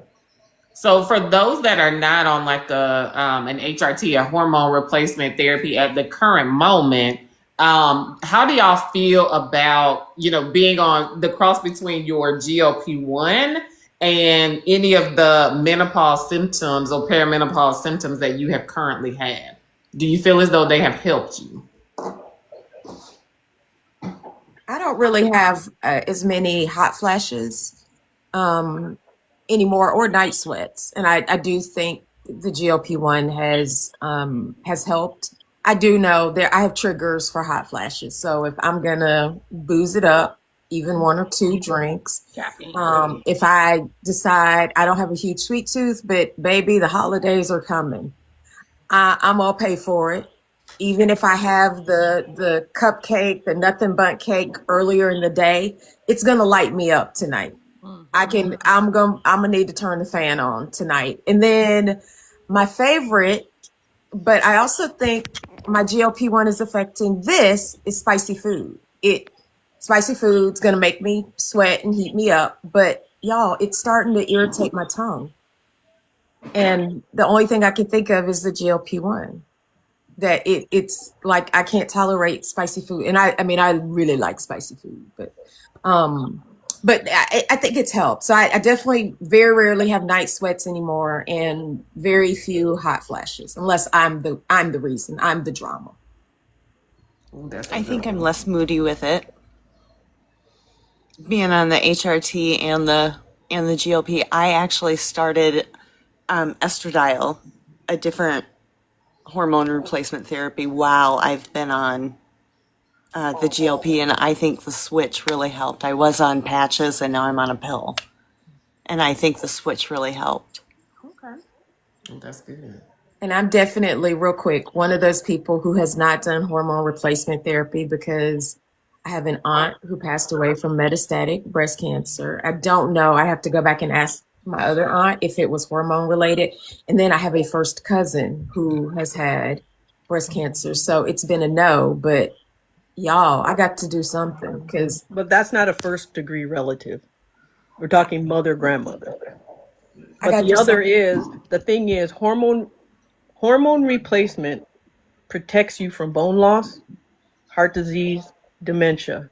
So for those that are not on like an HRT, a hormone replacement therapy at the current moment, how do y'all feel about, being on the cross between your GLP-1 and any of the menopause symptoms or perimenopause symptoms that you have currently had? Do you feel as though they have helped you? I don't really have as many hot flashes anymore or night sweats, and I do think the GLP-1 has helped. I do know I have triggers for hot flashes, so if I'm gonna booze it up, even one or two drinks, if I decide I don't have a huge sweet tooth, but baby, the holidays are coming, I'm gonna pay for it. Even if I have the cupcake, the nothing but cake earlier in the day, it's gonna light me up tonight. I'm gonna need to turn the fan on tonight. And then my favorite, but I also think my GLP-1 is affecting this, is spicy food. Spicy food's gonna make me sweat and heat me up, but y'all, it's starting to irritate my tongue. And the only thing I can think of is the GLP-1. That it's like I can't tolerate spicy food, and I mean I really like spicy food, but I think it's helped. So I definitely very rarely have night sweats anymore, and very few hot flashes, unless I'm the reason, I'm the drama. I think I'm less moody with it. Being on the HRT and the GLP, I actually started estradiol, a different hormone replacement therapy, while I've been on the GLP, and I think the switch really helped. I was on patches and now I'm on a pill, and I think the switch really helped. Okay, that's good. And I'm definitely, real quick, one of those people who has not done hormone replacement therapy because I have an aunt who passed away from metastatic breast cancer. I don't know. I have to go back and ask my other aunt if it was hormone related. And then I have a first cousin who has had breast cancer. So it's been a no, but y'all, I got to do something because. But that's not a first degree relative. We're talking mother, grandmother. But the thing is, hormone replacement protects you from bone loss, heart disease, dementia.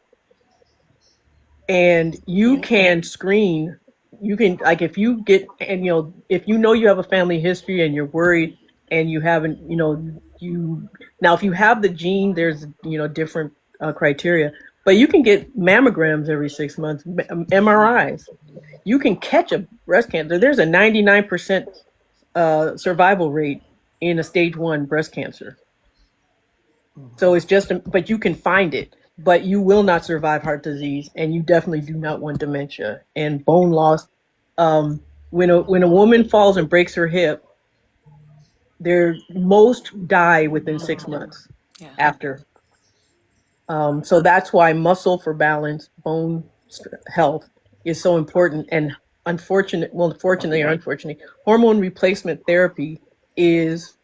And you can screen, like if you get, and if you have a family history and you're worried and you haven't, now if you have the gene, there's, different criteria, but you can get mammograms every 6 months, MRIs. You can catch a breast cancer. There's a 99% survival rate in a stage 1 breast cancer. So it's just, but you can find it, but you will not survive heart disease, and you definitely do not want dementia and bone loss. When a woman falls and breaks her hip, most die within 6 months after. So that's why muscle for balance, bone health is so important. And fortunately or unfortunately, hormone replacement therapy is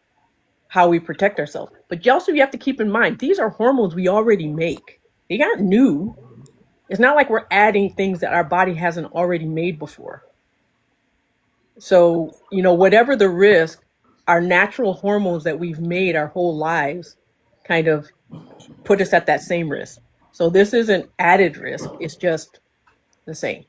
how we protect ourselves. But you have to keep in mind, these are hormones we already make. They aren't new. It's not like we're adding things that our body hasn't already made before. So, whatever the risk, our natural hormones that we've made our whole lives kind of put us at that same risk. So this isn't added risk. It's just the same.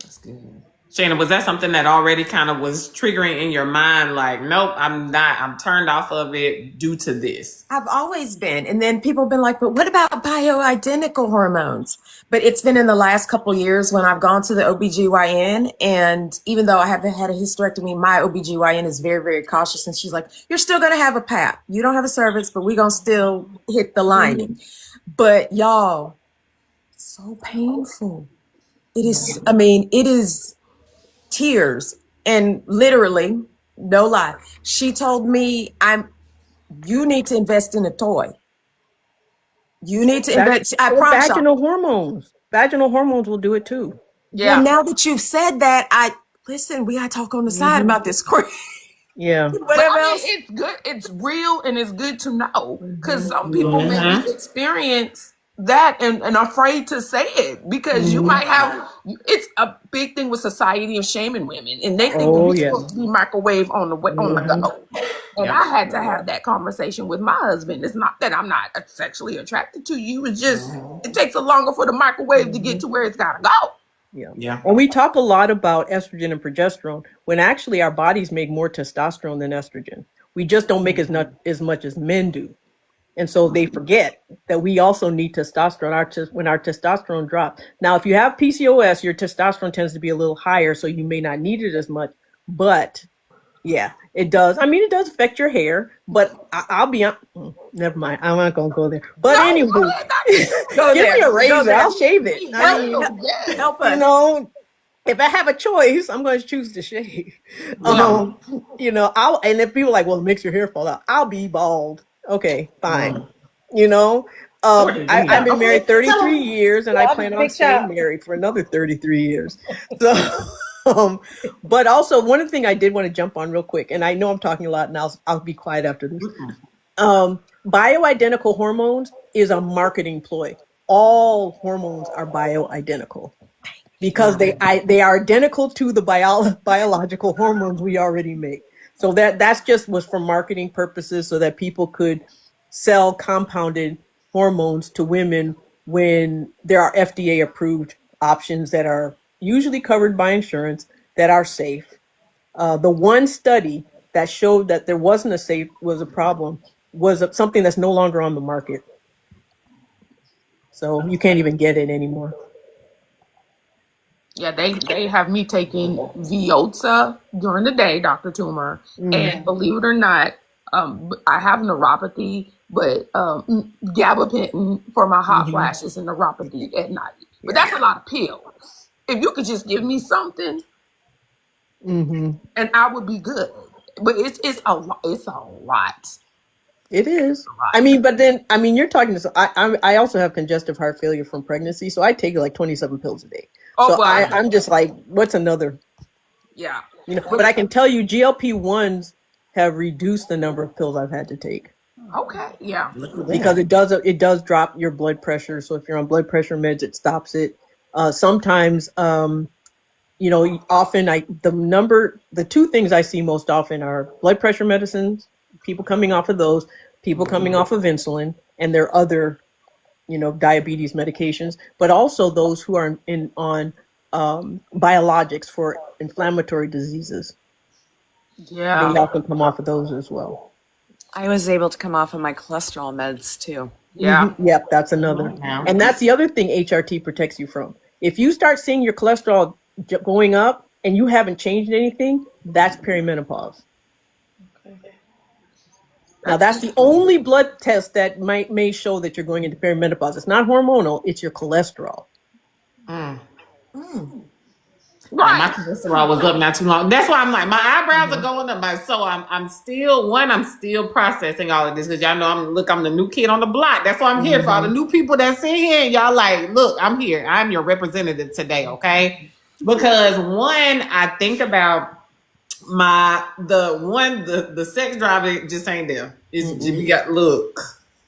That's good. Shannon, was that something that already kind of was triggering in your mind? Like, nope, I'm not. I'm turned off of it due to this. I've always been. And then people have been like, but what about bioidentical hormones? But it's been in the last couple of years when I've gone to the OBGYN. And even though I haven't had a hysterectomy, my OBGYN is very, very cautious. And she's like, you're still going to have a PAP. You don't have a cervix, but we're going to still hit the lining. But y'all, so painful. It is, I mean, it is tears. And literally, no lie, she told me, you need to invest in a toy. You need to invest. I Or promise y'all. vaginal hormones. Vaginal hormones will do it too. Yeah. Well, now that you've said that, listen, we gotta talk on the side about this. Yeah. But Whatever I mean, else. it's good. It's real, and it's good to know because some people maybe experience that and are afraid to say it because you might have. It's a big thing with society of shaming women, and they think Oh, we're yeah. supposed to be microwave on the way, on the go. And I had to have that conversation with my husband. It's not that I'm not sexually attracted to you. It's just it takes a longer for the microwave to get to where it's gotta go. Yeah. And we talk a lot about estrogen and progesterone when actually our bodies make more testosterone than estrogen. We just don't make as much as men do. And so they forget that we also need testosterone when our testosterone drops. Now, if you have PCOS, your testosterone tends to be a little higher, so you may not need it as much. But yeah, it does. I mean, it does affect your hair, but I'll be on. Never mind. I'm not going to go there. But No, anyway, go give me a Go razor. there. I'll shave it. I mean, Help us. you know, if I have a choice, I'm going to choose to shave. You know, and if people are like, well, it makes your hair fall out, I'll be bald. Okay, fine. You know, I've been married 33 years and I plan on staying married for another 33 years. So, but also one of the things I did want to jump on real quick, and I know I'm talking a lot and I'll be quiet after this. Bioidentical hormones is a marketing ploy. All hormones are bioidentical because they are identical to the biological hormones we already make. So that's just was for marketing purposes so that people could sell compounded hormones to women when there are FDA approved options that are usually covered by insurance that are safe. The one study that showed that there wasn't was a problem was something that's no longer on the market. So you can't even get it anymore. Yeah, they have me taking Viota during the day, Dr. Toomer, and believe it or not, I have neuropathy, but gabapentin for my hot flashes and neuropathy at night. But that's a lot of pills. If you could just give me something, and I would be good. But it's a lot. It's a lot. It is. I mean, but then you're talking to. I also have congestive heart failure from pregnancy, so I take like 27 pills a day. Oh, So well, I'm just like, what's another? yeah. You know, but I can tell you, GLP-1s have reduced the number of pills I've had to take Okay. Yeah. because it does drop your blood pressure. So if you're on blood pressure meds, it stops it. Sometimes, you know, often the two things I see most often are blood pressure medicines, people coming off of those, people coming off of insulin, and their other, you know, diabetes medications, but also those who are on biologics for inflammatory diseases. Yeah. They often come off of those as well. I was able to come off of my cholesterol meds too. Yeah. Yep, that's another. And that's the other thing HRT protects you from. If you start seeing your cholesterol going up and you haven't changed anything, that's perimenopause. Now, that's the only blood test that may show that you're going into perimenopause. It's not hormonal, it's your cholesterol. My cholesterol was up not too long. That's why I'm like, my eyebrows are going up. So I'm still processing all of this because y'all know I'm the new kid on the block. That's why I'm here for all the new people that's in here. And y'all like, look, I'm here. I'm your representative today, okay? Because one, I think about the sex drive just ain't there. We got look.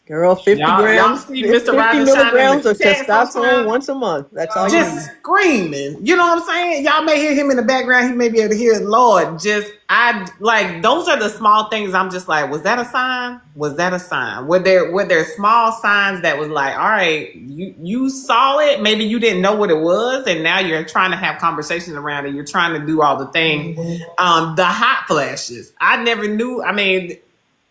Girl, 50 Y'all grams, see Mr. 50 Roger Shine in milligrams the of chat testosterone sometimes? once a month. That's all you Just need. screaming. You know what I'm saying? Y'all may hear him in the background. He may be able to hear, Lord, just, I like, those are the small things. I'm just like, was that a sign? Was that a sign? Were there small signs that was like, all right, you saw it. Maybe you didn't know what it was. And now you're trying to have conversations around it. You're trying to do all the things. The hot flashes. I never knew. I mean,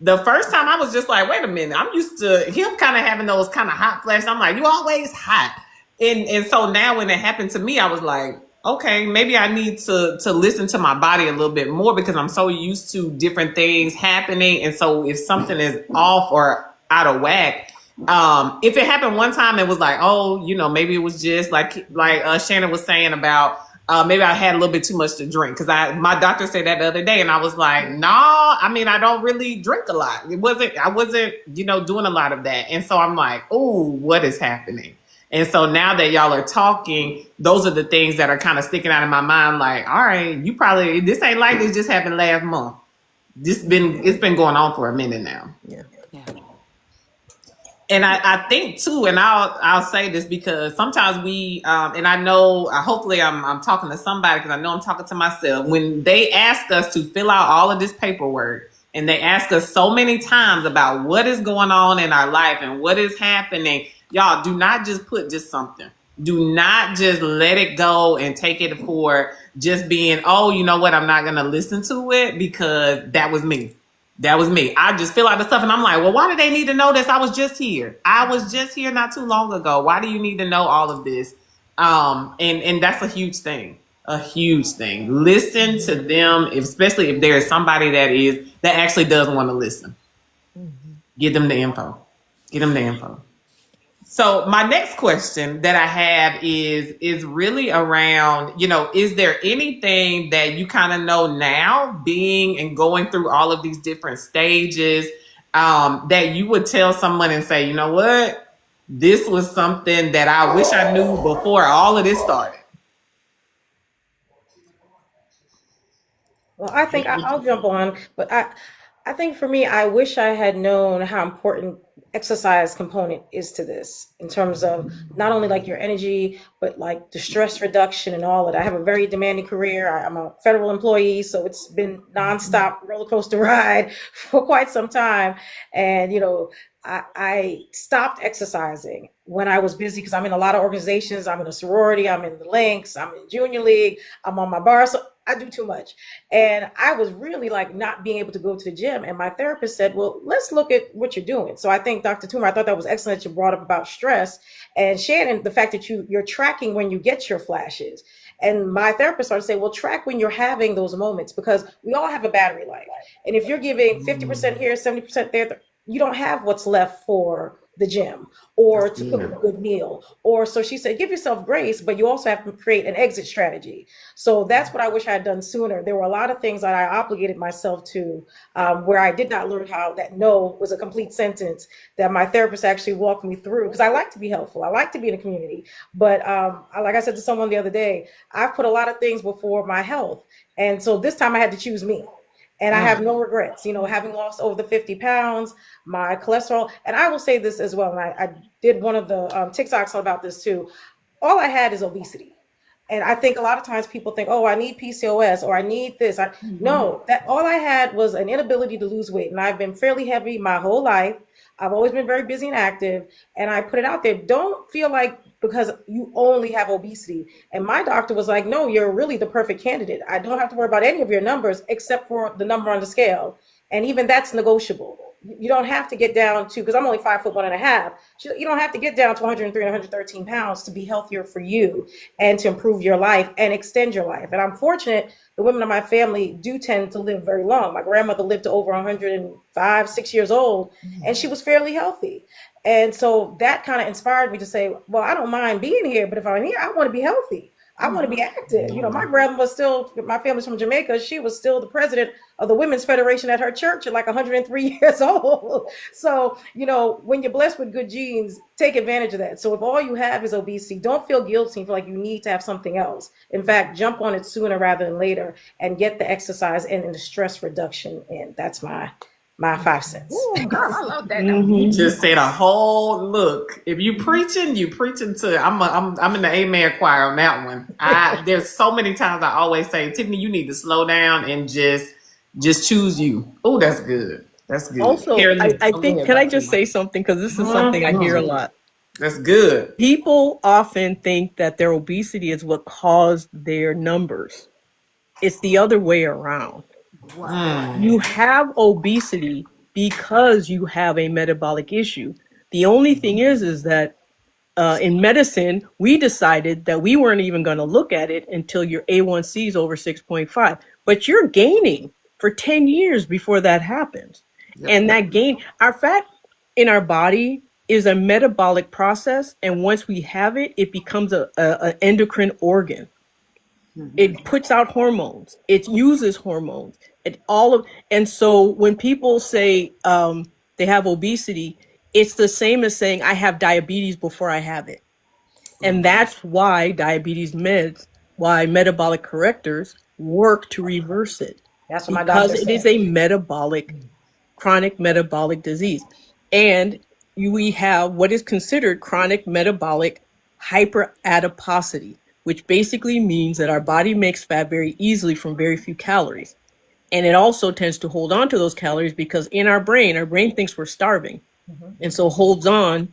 the first time I was just like, wait a minute, I'm used to him kind of having those kind of hot flashes. I'm like, you always hot. And so now when it happened to me, I was like, okay, maybe I need to listen to my body a little bit more because I'm so used to different things happening. And so if something is off or out of whack, if it happened one time, it was like, oh, maybe it was just like Shannon was saying about maybe I had a little bit too much to drink because my doctor said that the other day, and I was like, no, I mean, I don't really drink a lot. I wasn't, doing a lot of that, and so I'm like, oh, what is happening? And so now that y'all are talking, those are the things that are kind of sticking out in my mind. Like, all right, this ain't like this just happened last month. It's been going on for a minute now. Yeah. And I think too, and I'll say this because sometimes we and I know hopefully I'm talking to somebody because I know I'm talking to myself. When they ask us to fill out all of this paperwork and they ask us so many times about what is going on in our life and what is happening, y'all do not just put just something. Do not just let it go and take it for just being, oh, you know what, I'm not gonna listen to it because that was me. That was me. I just fill out the stuff and I'm like, well, why do they need to know this? I was just here. I was just here not too long ago. Why do you need to know all of this? And that's a huge thing. A huge thing. Listen to them, especially if there is somebody that actually does want to listen. Give them the info. Get them the info. So my next question that I have is really around, is there anything that you kind of know now, being and going through all of these different stages, that you would tell someone and say, you know what, this was something that I wish I knew before all of this started? Well, I think I'll jump on, but I think for me, I wish I had known how important exercise component is to this in terms of not only like your energy, but like the stress reduction and all of that. I have a very demanding career. I'm a federal employee, so it's been nonstop roller coaster ride for quite some time. And, I stopped exercising when I was busy because I'm in a lot of organizations. I'm in a sorority, I'm in the Lynx, I'm in junior league, I'm on my bar. So I do too much. And I was really like not being able to go to the gym. And my therapist said, well, let's look at what you're doing. So I think Dr. Toomer, I thought that was excellent that you brought up about stress. And Shannon, the fact that you're tracking when you get your flashes. And my therapist started to say, well, track when you're having those moments because we all have a battery life. And if you're giving 50% here, 70% there, you don't have what's left for the gym or to cook a good meal. Or so she said, give yourself grace, but you also have to create an exit strategy. So that's what I wish I had done sooner. There were a lot of things that I obligated myself to where I did not learn how that no was a complete sentence that my therapist actually walked me through because I like to be helpful. I like to be in a community. But like I said to someone the other day, I've put a lot of things before my health. And so this time I had to choose me. And I have no regrets, having lost over the 50 pounds, my cholesterol. And I will say this as well. And I did one of the TikToks about this too. All I had is obesity. And I think a lot of times people think, oh, I need PCOS or I need this. No, that all I had was an inability to lose weight. And I've been fairly heavy my whole life. I've always been very busy and active. And I put it out there. Don't feel like because you only have obesity. And my doctor was like, no, you're really the perfect candidate. I don't have to worry about any of your numbers except for the number on the scale. And even that's negotiable. You don't have to get down to, because I'm only 5'1.5". You don't have to get down to 103 and 113 pounds to be healthier for you and to improve your life and extend your life. And I'm fortunate the women of my family do tend to live very long. My grandmother lived to over 105, 6 years old, and she was fairly healthy. And so that kind of inspired me to say, well, I don't mind being here, but if I'm here, I want to be healthy. I want to be active. My grandma was still, my family's from Jamaica. She was still the president of the Women's Federation at her church at like 103 years old. So, when you're blessed with good genes, take advantage of that. So if all you have is obesity, don't feel guilty and feel like you need to have something else. In fact, jump on it sooner rather than later and get the exercise and the stress reduction in. That's my my 5 cents. Ooh, girl, I love that. You just said a whole look. If you preaching to. I'm in the amen choir on that one. There's so many times I always say, Tiffany, you need to slow down and just choose you. Oh, that's good. That's good. Also, I Go think, ahead, can I Dr. just say something? Because this is something I hear a lot. That's good. People often think that their obesity is what caused their numbers. It's the other way around. You have obesity because you have a metabolic issue. The only thing is that in medicine, we decided that we weren't even going to look at it until your A1C is over 6.5. But you're gaining for 10 years before that happens. And that gain, our fat in our body is a metabolic process. And once we have it, it becomes a endocrine organ. It puts out hormones. It uses hormones. And so when people say they have obesity, it's the same as saying I have diabetes before I have it. And that's why diabetes meds, why metabolic correctors work to reverse it. That's what my Because doctor it is said. a chronic metabolic disease. And we have what is considered chronic metabolic hyperadiposity, which basically means that our body makes fat very easily from very few calories. And it also tends to hold on to those calories because in our brain thinks we're starving. And so holds on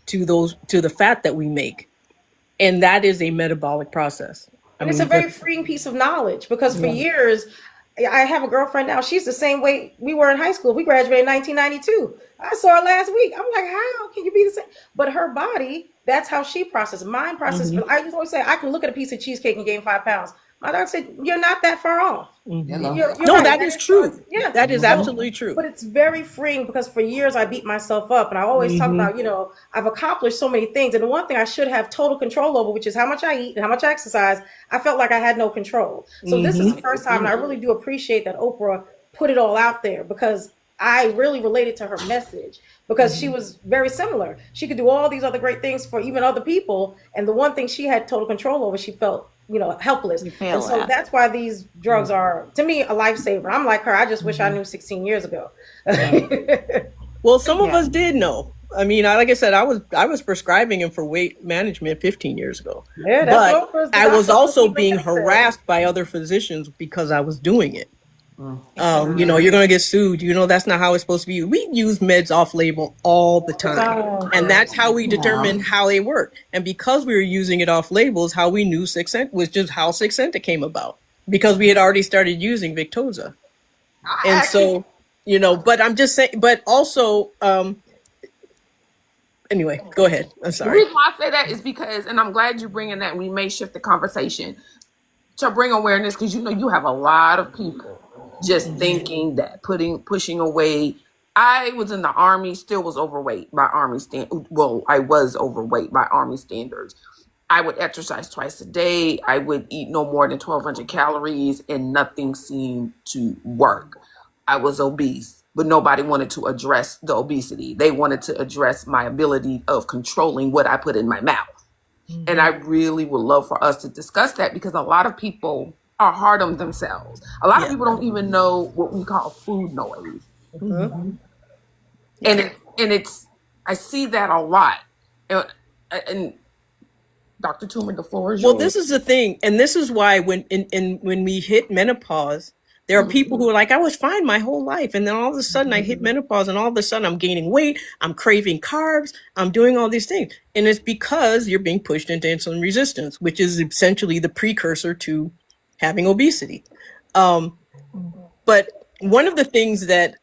to the fat that we make. And that is a metabolic process. And it's a very freeing piece of knowledge because for years, I have a girlfriend now. She's the same way we were in high school. We graduated in 1992. I saw her last week. I'm like, how can you be the same? But her body, that's how she processes. Mine process. I just always say, I can look at a piece of cheesecake and gain 5 pounds. My doctor said, you're not that far off. You're No, right. that is true. Yeah. That is absolutely true. But it's very freeing because for years I beat myself up and I always talk about, I've accomplished so many things. And the one thing I should have total control over, which is how much I eat and how much I exercise, I felt like I had no control. So this is the first time, and I really do appreciate that Oprah put it all out there because I really related to her message because she was very similar. She could do all these other great things for even other people. And the one thing she had total control over, she felt helpless. And so that's why these drugs are, to me, a lifesaver. I'm like her. I just wish I knew 16 years ago. Well, some of us did know. I mean, like I said, I was prescribing him for weight management 15 years ago. Yeah, but I was also being harassed by other physicians because I was doing it. You're going to get sued. That's not how it's supposed to be. We use meds off label all the time. And that's how we determine how they work. And because we were using it off labels, how we knew 6 was just how 6 came about because we had already started using Victoza. And so, but I'm just saying, but also, anyway, go ahead. I'm sorry. The reason why I say that is because, and I'm glad you're bringing that, we may shift the conversation to bring awareness because you have a lot of people just thinking that pushing away. I was in the Army, still was overweight by Army I was overweight by Army standards. I would exercise twice a day. I would eat no more than 1,200 calories and nothing seemed to work. I was obese, but nobody wanted to address the obesity. They wanted to address my ability of controlling what I put in my mouth. And I really would love for us to discuss that because a lot of people are hard on themselves. A lot of people don't even know what we call food noise. And it's I see that a lot. And Dr. Toomer, the floor is yours. Well, this is the thing. And this is why when we hit menopause, there are people who are like, I was fine my whole life. And then all of a sudden I hit menopause and all of a sudden I'm gaining weight. I'm craving carbs. I'm doing all these things. And it's because you're being pushed into insulin resistance, which is essentially the precursor to having obesity. But one of the things that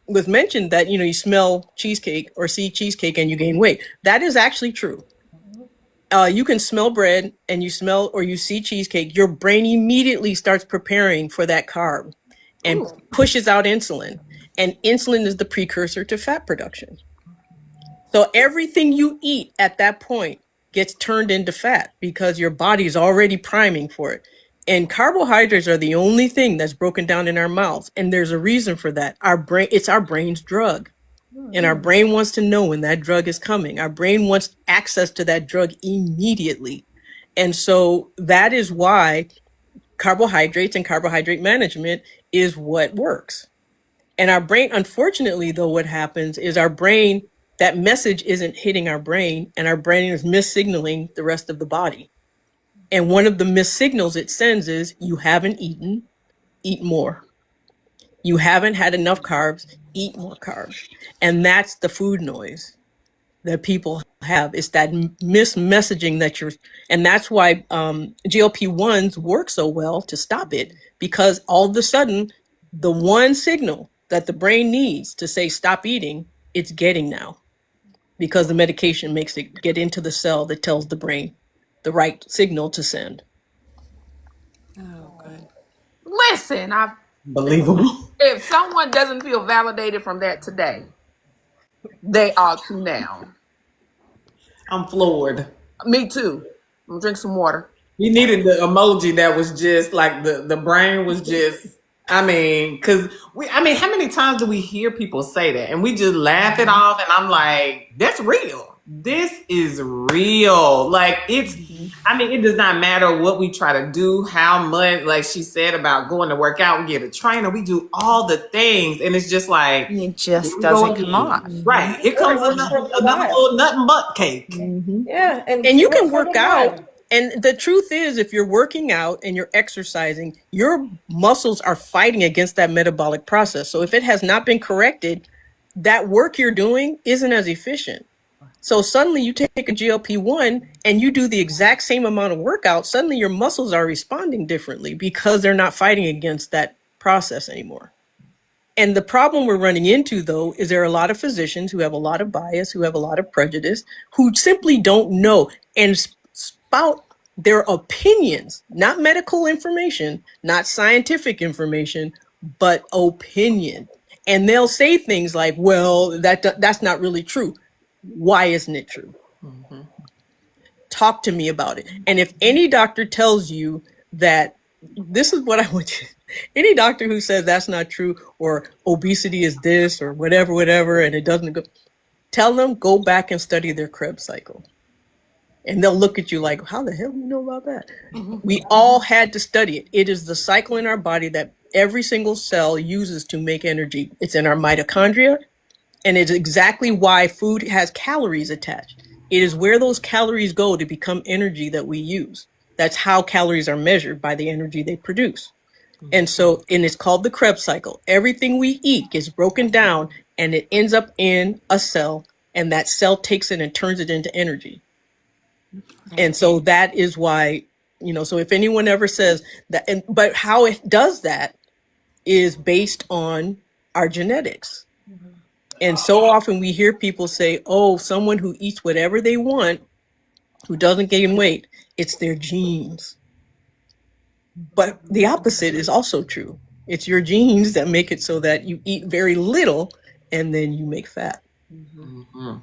was mentioned that, you smell cheesecake or see cheesecake and you gain weight. That is actually true. You can smell bread and you smell or you see cheesecake, your brain immediately starts preparing for that carb and pushes out insulin. And insulin is the precursor to fat production. So everything you eat at that point gets turned into fat because your body is already priming for it. And carbohydrates are the only thing that's broken down in our mouths. And there's a reason for that. It's our brain's drug. And our brain wants to know when that drug is coming. Our brain wants access to that drug immediately. And so that is why carbohydrates and carbohydrate management is what works. And our brain, unfortunately, though, what happens is our brain, that message isn't hitting our brain, and our brain is missignaling the rest of the body. And one of the missignals it sends is, you haven't eaten, eat more. You haven't had enough carbs, eat more carbs. And that's the food noise that people have. It's that mismessaging that you're, and that's why GLP-1s work so well to stop it, because all of a sudden, the one signal that the brain needs to say stop eating, it's getting now, because the medication makes it get into the cell that tells the brain the right signal to send. Oh, good. Listen, Believable. if someone doesn't feel validated from that today, they ought to now. I'm floored. Me too. I'm gonna drink some water. We needed the emoji that was just like the brain was just. I mean, because how many times do we hear people say that and we just laugh it off? And I'm like, that's real. This is real. Like it's. I mean, it does not matter what we try to do, how much, like she said about going to work out, we get a trainer, we do all the things, and it's just like It just doesn't come off. Right. Here comes another little nut and butt cake. Mm-hmm. Yeah, And you can work out. And the truth is, if you're working out and you're exercising, your muscles are fighting against that metabolic process. So if it has not been corrected, that work you're doing isn't as efficient. So suddenly you take a GLP-1 and you do the exact same amount of workout, suddenly your muscles are responding differently because they're not fighting against that process anymore. And the problem we're running into, though, is there are a lot of physicians who have a lot of bias, who have a lot of prejudice, who simply don't know and spout their opinions, not medical information, not scientific information, but opinion. And they'll say things like, well, that's not really true. Why isn't it true? Mm-hmm. Talk to me about it. And if any doctor tells you that this is what I want you, any doctor who says that's not true, or obesity is this, or whatever, and it doesn't go, tell them, go back and study their Krebs cycle. And they'll look at you like, how the hell do you know about that? Mm-hmm. We all had to study it. It is the cycle in our body that every single cell uses to make energy. It's in our mitochondria, and it's exactly why food has calories attached. It is where those calories go to become energy that we use. That's how calories are measured, by the energy they produce. And so, and it's called the Krebs cycle. Everything we eat gets broken down and it ends up in a cell, and that cell takes it and turns it into energy. And so that is why, so if anyone ever says that, but how it does that is based on our genetics. And so often we hear people say, oh, someone who eats whatever they want, who doesn't gain weight, it's their genes. But the opposite is also true. It's your genes that make it so that you eat very little and then you make fat. Mm-hmm.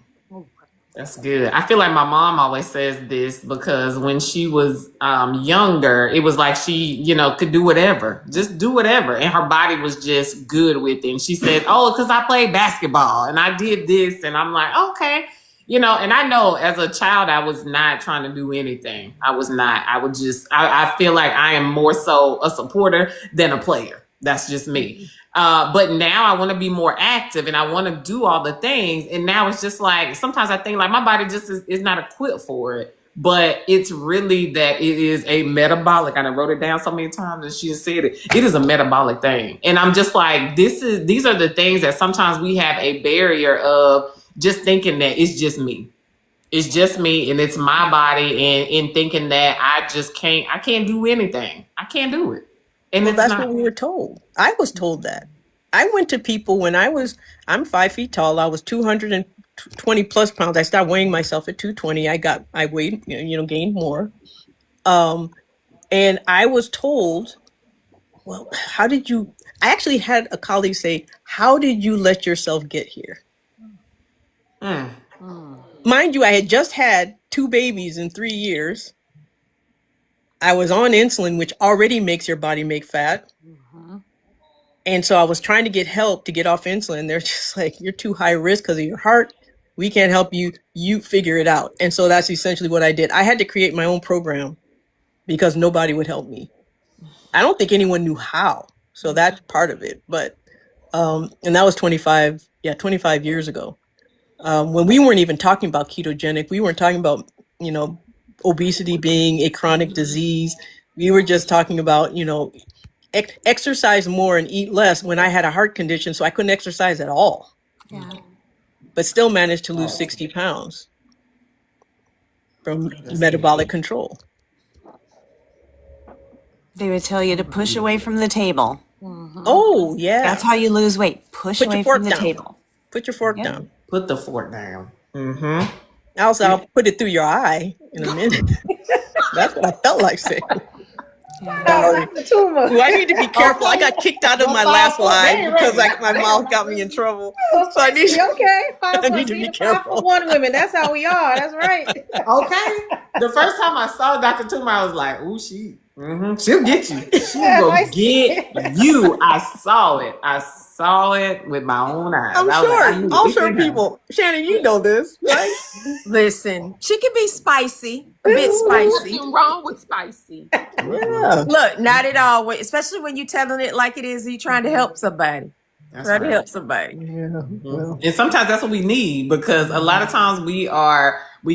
That's good. I feel like my mom always says this because when she was younger, it was like she, could do whatever, just do whatever. And her body was just good with it. And she said, oh, because I played basketball and I did this. And I'm like, okay. And I know as a child, I was not trying to do anything. I was not. I would just, I feel like I am more so a supporter than a player. That's just me. But now I want to be more active and I want to do all the things. And now it's just like, sometimes I think like my body just is not equipped for it. But it's really that it is a metabolic. I wrote it down so many times and she said it. It is a metabolic thing. And I'm just like, these are the things that sometimes we have a barrier of just thinking that it's just me. It's just me and it's my body, and thinking that I can't do anything. I can't do it. And that's what we were told. I was told that. I went to people when I'm 5 feet tall. I was 220 plus pounds. I started weighing myself at 220. I weighed, gained more. And I was told, well, I actually had a colleague say, how did you let yourself get here? Mind you, I had just had 2 babies in 3 years. I was on insulin, which already makes your body make fat. Mm-hmm. And so I was trying to get help to get off insulin. They're just like, you're too high risk because of your heart. We can't help you. You figure it out. And so that's essentially what I did. I had to create my own program because nobody would help me. I don't think anyone knew how. So that's part of it. But And that was 25 years ago. When we weren't even talking about ketogenic, we weren't talking about, obesity being a chronic disease. We were just talking about, exercise more and eat less when I had a heart condition, so I couldn't exercise at all. Yeah. But still managed to lose 60 pounds from metabolic control. They would tell you to push away from the table. Oh, yeah. That's how you lose weight. Push Put your away fork from the down. table. Put your fork Yep. down. Put the fork down. Mm-hmm. Also, I'll put it through your eye in a minute. That's what I felt like saying. Valerie. Do I need to be careful? I got kicked out of my last live because my mouth got me in trouble. So I need Okay, need to be 5 careful. for 1 women. That's how we are. That's right. Okay. The first time I saw Dr. Toomer, I was like, "Ooh, she'll get you. She will get you." I saw it. I saw it with my own eyes. I'm sure people. Shannon, you know this, right? Listen, she can be spicy, a bit spicy. Nothing wrong with spicy. Yeah. Look, not at all. Especially when you're telling it like it is, you're trying to help somebody. That's Trying to right. help somebody. Yeah. Well, And sometimes that's what we need, because a lot of times we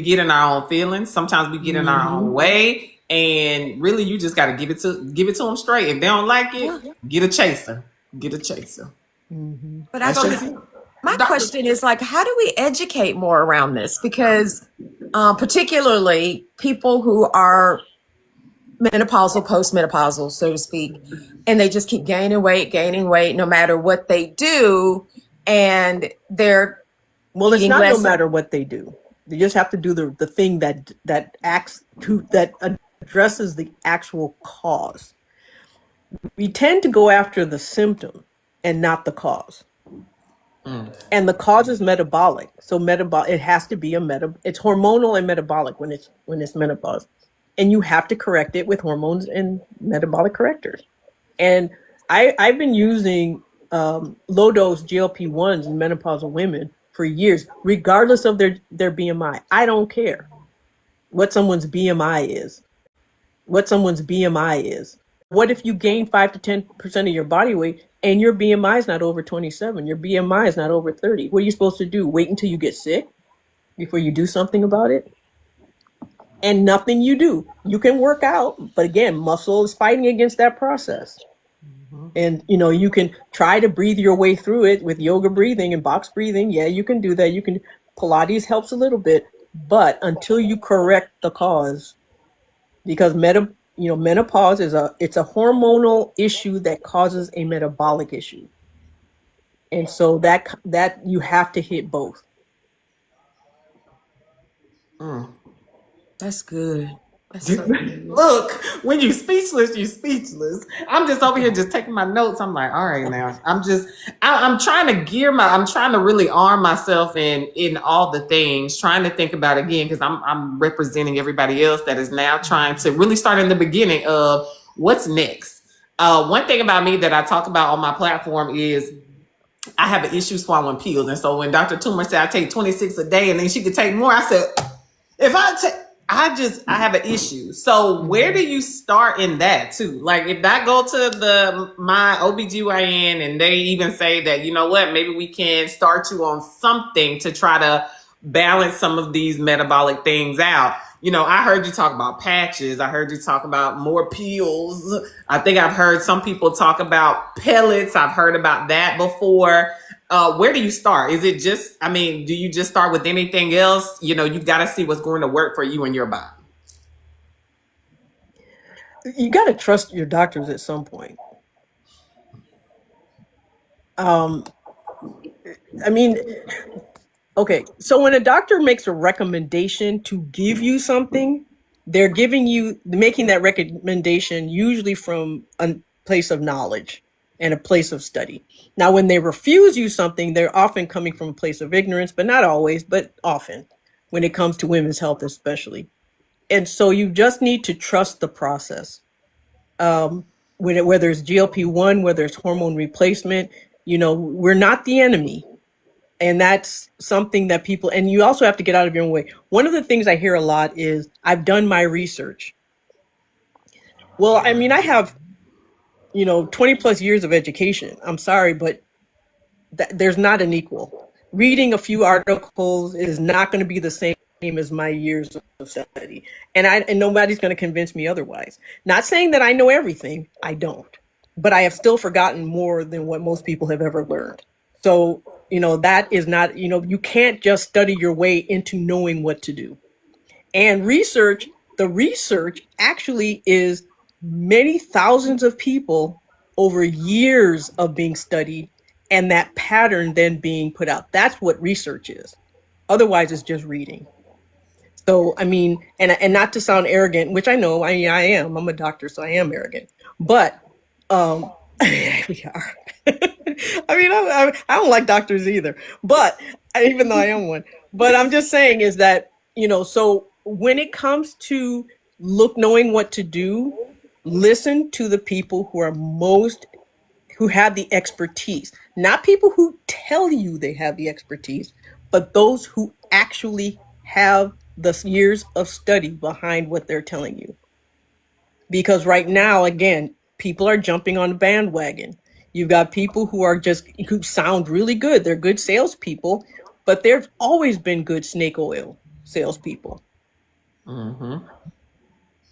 get in our own feelings. Sometimes we get in our own way, and really you just got to give it to them straight. If they don't like it, get a chaser. Get a chaser. But I That's think just- my question is like, how do we educate more around this? Because particularly people who are menopausal, postmenopausal, so to speak, and they just keep gaining weight, no matter what they do, and they're it's eating not less. no matter what they do. They just have to do the thing that addresses the actual cause. We tend to go after the symptom and not the cause. And the cause is metabolic. So it has to be it's hormonal and metabolic when it's menopause. And you have to correct it with hormones and metabolic correctors. And I've been using low dose GLP-1s in menopausal women for years, regardless of their BMI. I don't care what someone's BMI is. What if you gain 5 to 10% of your body weight and your BMI is not over 27? Your BMI is not over 30. What are you supposed to do? Wait until you get sick before you do something about it? And nothing you do. You can work out, but again, muscle is fighting against that process. And you can try to breathe your way through it with yoga breathing and box breathing. Yeah, you can do that. Pilates helps a little bit, but until you correct the cause, because menopause it's a hormonal issue that causes a metabolic issue. And so that you have to hit both. That's good. That's so good. Look, when you speechless, you speechless. I'm just over here just taking my notes. I'm like, all right, now I'm trying to really arm myself in all the things, trying to think about again, because I'm representing everybody else that is now trying to really start in the beginning of what's next. One thing about me that I talk about on my platform is I have an issue swallowing pills. And so when Dr. Toomer said I take 26 a day and then she could take more, I said, if I take, I have an issue. So where do you start in that too? Like if I go to my OBGYN and they even say that, you know what, maybe we can start you on something to try to balance some of these metabolic things out. I heard you talk about patches. I heard you talk about more pills. I think I've heard some people talk about pellets. I've heard about that before. Where do you start? Is it just, do you just start with anything else? You've got to see what's going to work for you and your body. You got to trust your doctors at some point. Okay, so when a doctor makes a recommendation to give you something, they're making that recommendation usually from a place of knowledge and a place of study. Now, when they refuse you something, they're often coming from a place of ignorance, but not always, but often when it comes to women's health, especially. And so you just need to trust the process. Whether it's GLP-1, whether it's hormone replacement, we're not the enemy. And that's something that and you also have to get out of your own way. One of the things I hear a lot is, I've done my research. Well, I have, 20 plus years of education. I'm sorry, but there's not an equal. Reading a few articles is not going to be the same as my years of study. And nobody's going to convince me otherwise. Not saying that I know everything, I don't. But I have still forgotten more than what most people have ever learned. So, that is not, you can't just study your way into knowing what to do. And the research actually is many thousands of people over years of being studied, and that pattern then being put out. That's what research is. Otherwise, it's just reading. So, I mean, and not to sound arrogant, which I know I am. I'm a doctor, so I am arrogant. But we are. I mean, I don't like doctors either. But even though I am one, but I'm just saying is that so when it comes to knowing what to do, listen to the people who have the expertise, not people who tell you they have the expertise, but those who actually have the years of study behind what they're telling you. Because right now, again, people are jumping on the bandwagon. You've got people who sound really good. They're good salespeople, but there's always been good snake oil salespeople. Mm-hmm.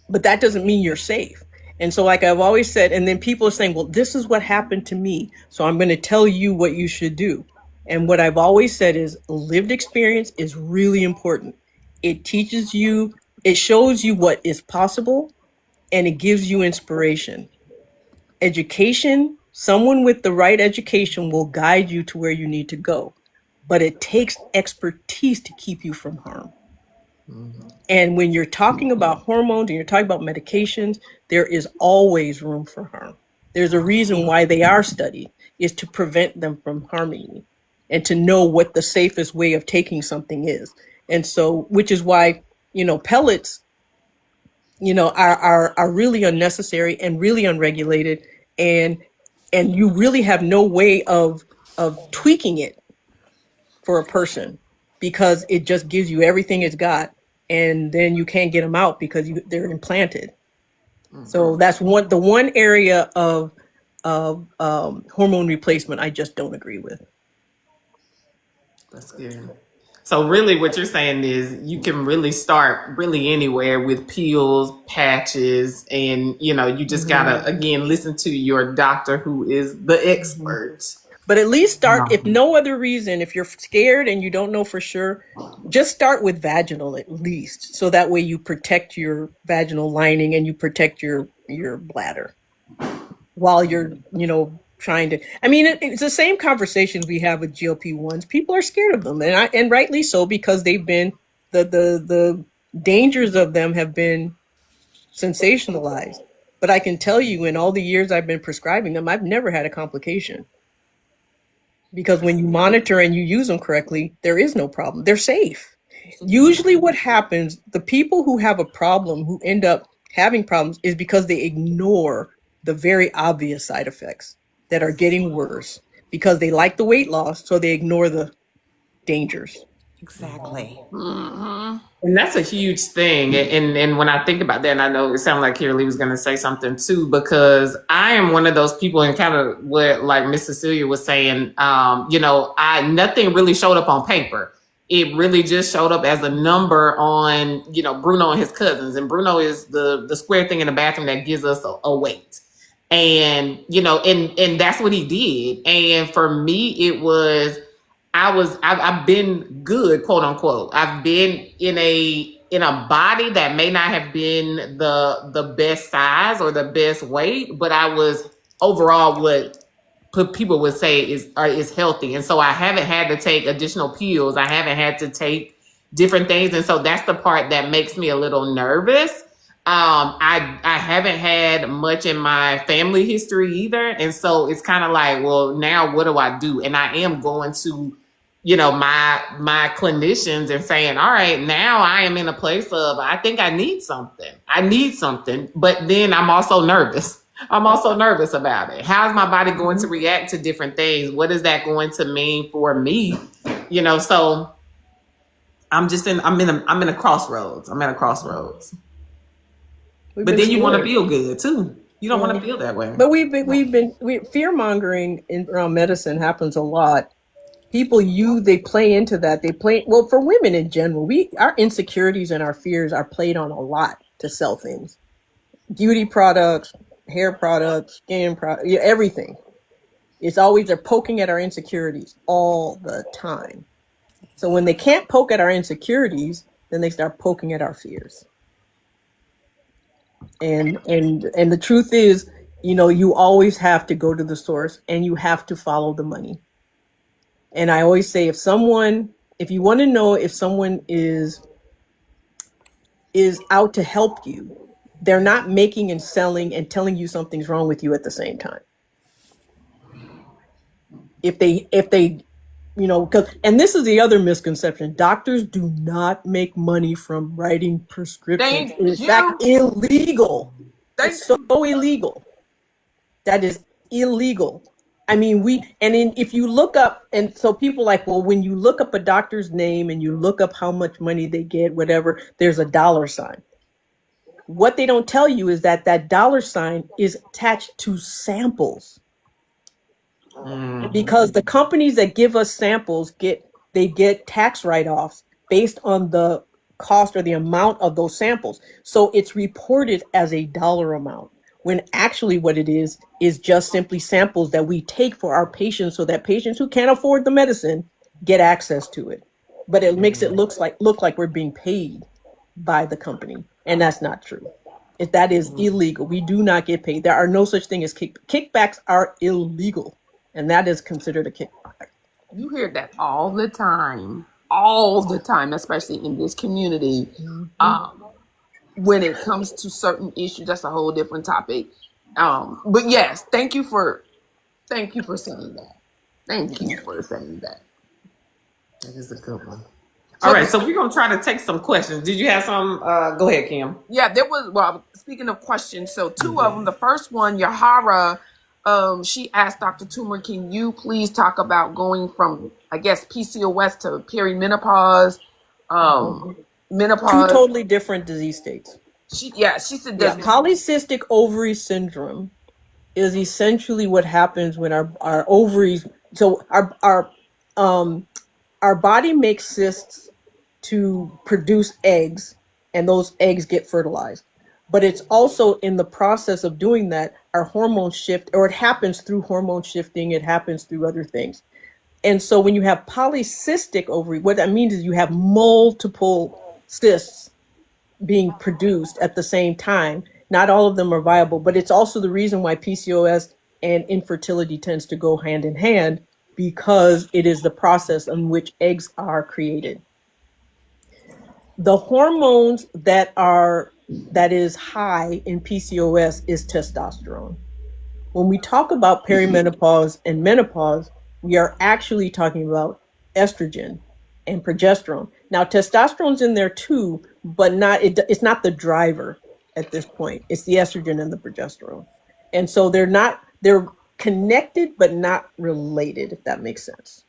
But that doesn't mean you're safe. And so, like I've always said, and then people are saying, well, this is what happened to me, so I'm going to tell you what you should do. And what I've always said is lived experience is really important. It teaches you, it shows you what is possible, and it gives you inspiration. Education, someone with the right education will guide you to where you need to go, but it takes expertise to keep you from harm. And when you're talking about hormones and you're talking about medications, there is always room for harm. There's a reason why they are studied, is to prevent them from harming you and to know what the safest way of taking something is. And so, which is why, pellets, are really unnecessary and really unregulated. And you really have no way of tweaking it for a person, because it just gives you everything it's got, and then you can't get them out because they're implanted. Mm-hmm. So that's the one area of hormone replacement I just don't agree with. That's good. So really what you're saying is you can really start really anywhere with pills, patches, and you just gotta again listen to your doctor who is the expert. But at least start, if no other reason, if you're scared and you don't know for sure, just start with vaginal at least. So that way you protect your vaginal lining and you protect your bladder while you're, trying to, I mean, it's the same conversations we have with GLP-1s. People are scared of them, and rightly so, because they've been, the dangers of them have been sensationalized. But I can tell you, in all the years I've been prescribing them, I've never had a complication. Because when you monitor and you use them correctly, there is no problem. They're safe. Usually what happens, the people who have a problem, who end up having problems, is because they ignore the very obvious side effects that are getting worse, because they like the weight loss, so they ignore the dangers. Exactly. Mm-hmm. And that's a huge thing. And when I think about that, and I know it sounded like Kirley was going to say something too, because I am one of those people, and kind of what like Miss Cecilia was saying, nothing really showed up on paper. It really just showed up as a number on, Bruno and his cousins. And Bruno is the square thing in the bathroom that gives us a weight. And, and that's what he did. And for me, it was, I've been good, quote unquote. I've been in a body that may not have been the best size or the best weight, but I was overall what people would say is healthy. And so I haven't had to take additional pills. I haven't had to take different things. And so that's the part that makes me a little nervous. I haven't had much in my family history either. And so it's kind of like, well, now what do I do? And I am going to, my clinicians and saying, all right, now I am in a place of, I think I need something. But then I'm also nervous. About it. How is my body going to react to different things? What is that going to mean for me? So I'm in a crossroads. I'm at a crossroads. But then you want to feel good too. You don't want to feel that way. But fear mongering around medicine happens a lot. People they play into that. Well, for women in general, our insecurities and our fears are played on a lot to sell things. Beauty products, hair products, skin products, everything. It's always they're poking at our insecurities all the time. So when they can't poke at our insecurities, then they start poking at our fears. And the truth is, you always have to go to the source and you have to follow the money. And I always say, if you want to know if someone is out to help you, they're not making and selling and telling you something's wrong with you at the same time. If they and this is the other misconception, doctors do not make money from writing prescriptions. It's in fact illegal. It's so illegal. That is illegal. I mean, if you look up, and so people when you look up a doctor's name and you look up how much money they get, whatever, there's a dollar sign. What they don't tell you is that dollar sign is attached to samples. Because the companies that give us samples get tax write-offs based on the cost or the amount of those samples. So it's reported as a dollar amount, when actually what it is just simply samples that we take for our patients, so that patients who can't afford the medicine get access to it. But it makes it look like we're being paid by the company, and that's not true. That is illegal. We do not get paid. There are no such thing as kickbacks. Are illegal. And that is considered a kickback. You hear that all the time, especially in this community. When it comes to certain issues, that's a whole different topic. But yes, thank you for saying that. Thank you for saying that. That is a good one. All right, so we're going to try to take some questions. Did you have some? Go ahead, Kim. Yeah, speaking of questions, so two of them. The first one, Yahara, she asked Dr. Toomer, can you please talk about going from, I guess, PCOS to perimenopause, menopause? Two totally different disease states. She said that. Polycystic ovary syndrome is essentially what happens when our ovaries, so our body makes cysts to produce eggs, and those eggs get fertilized. But it's also in the process of doing that, our hormones shift, or it happens through hormone shifting, it happens through other things. And so when you have polycystic ovary, what that means is you have multiple cysts being produced at the same time. Not all of them are viable, but it's also the reason why PCOS and infertility tends to go hand in hand, because it is the process in which eggs are created. The hormones that is high in PCOS is testosterone. When we talk about perimenopause and menopause, we are actually talking about estrogen and progesterone. Now, testosterone's in there too, but it's not the driver at this point. It's the estrogen and the progesterone. And so they're connected, but not related, if that makes sense.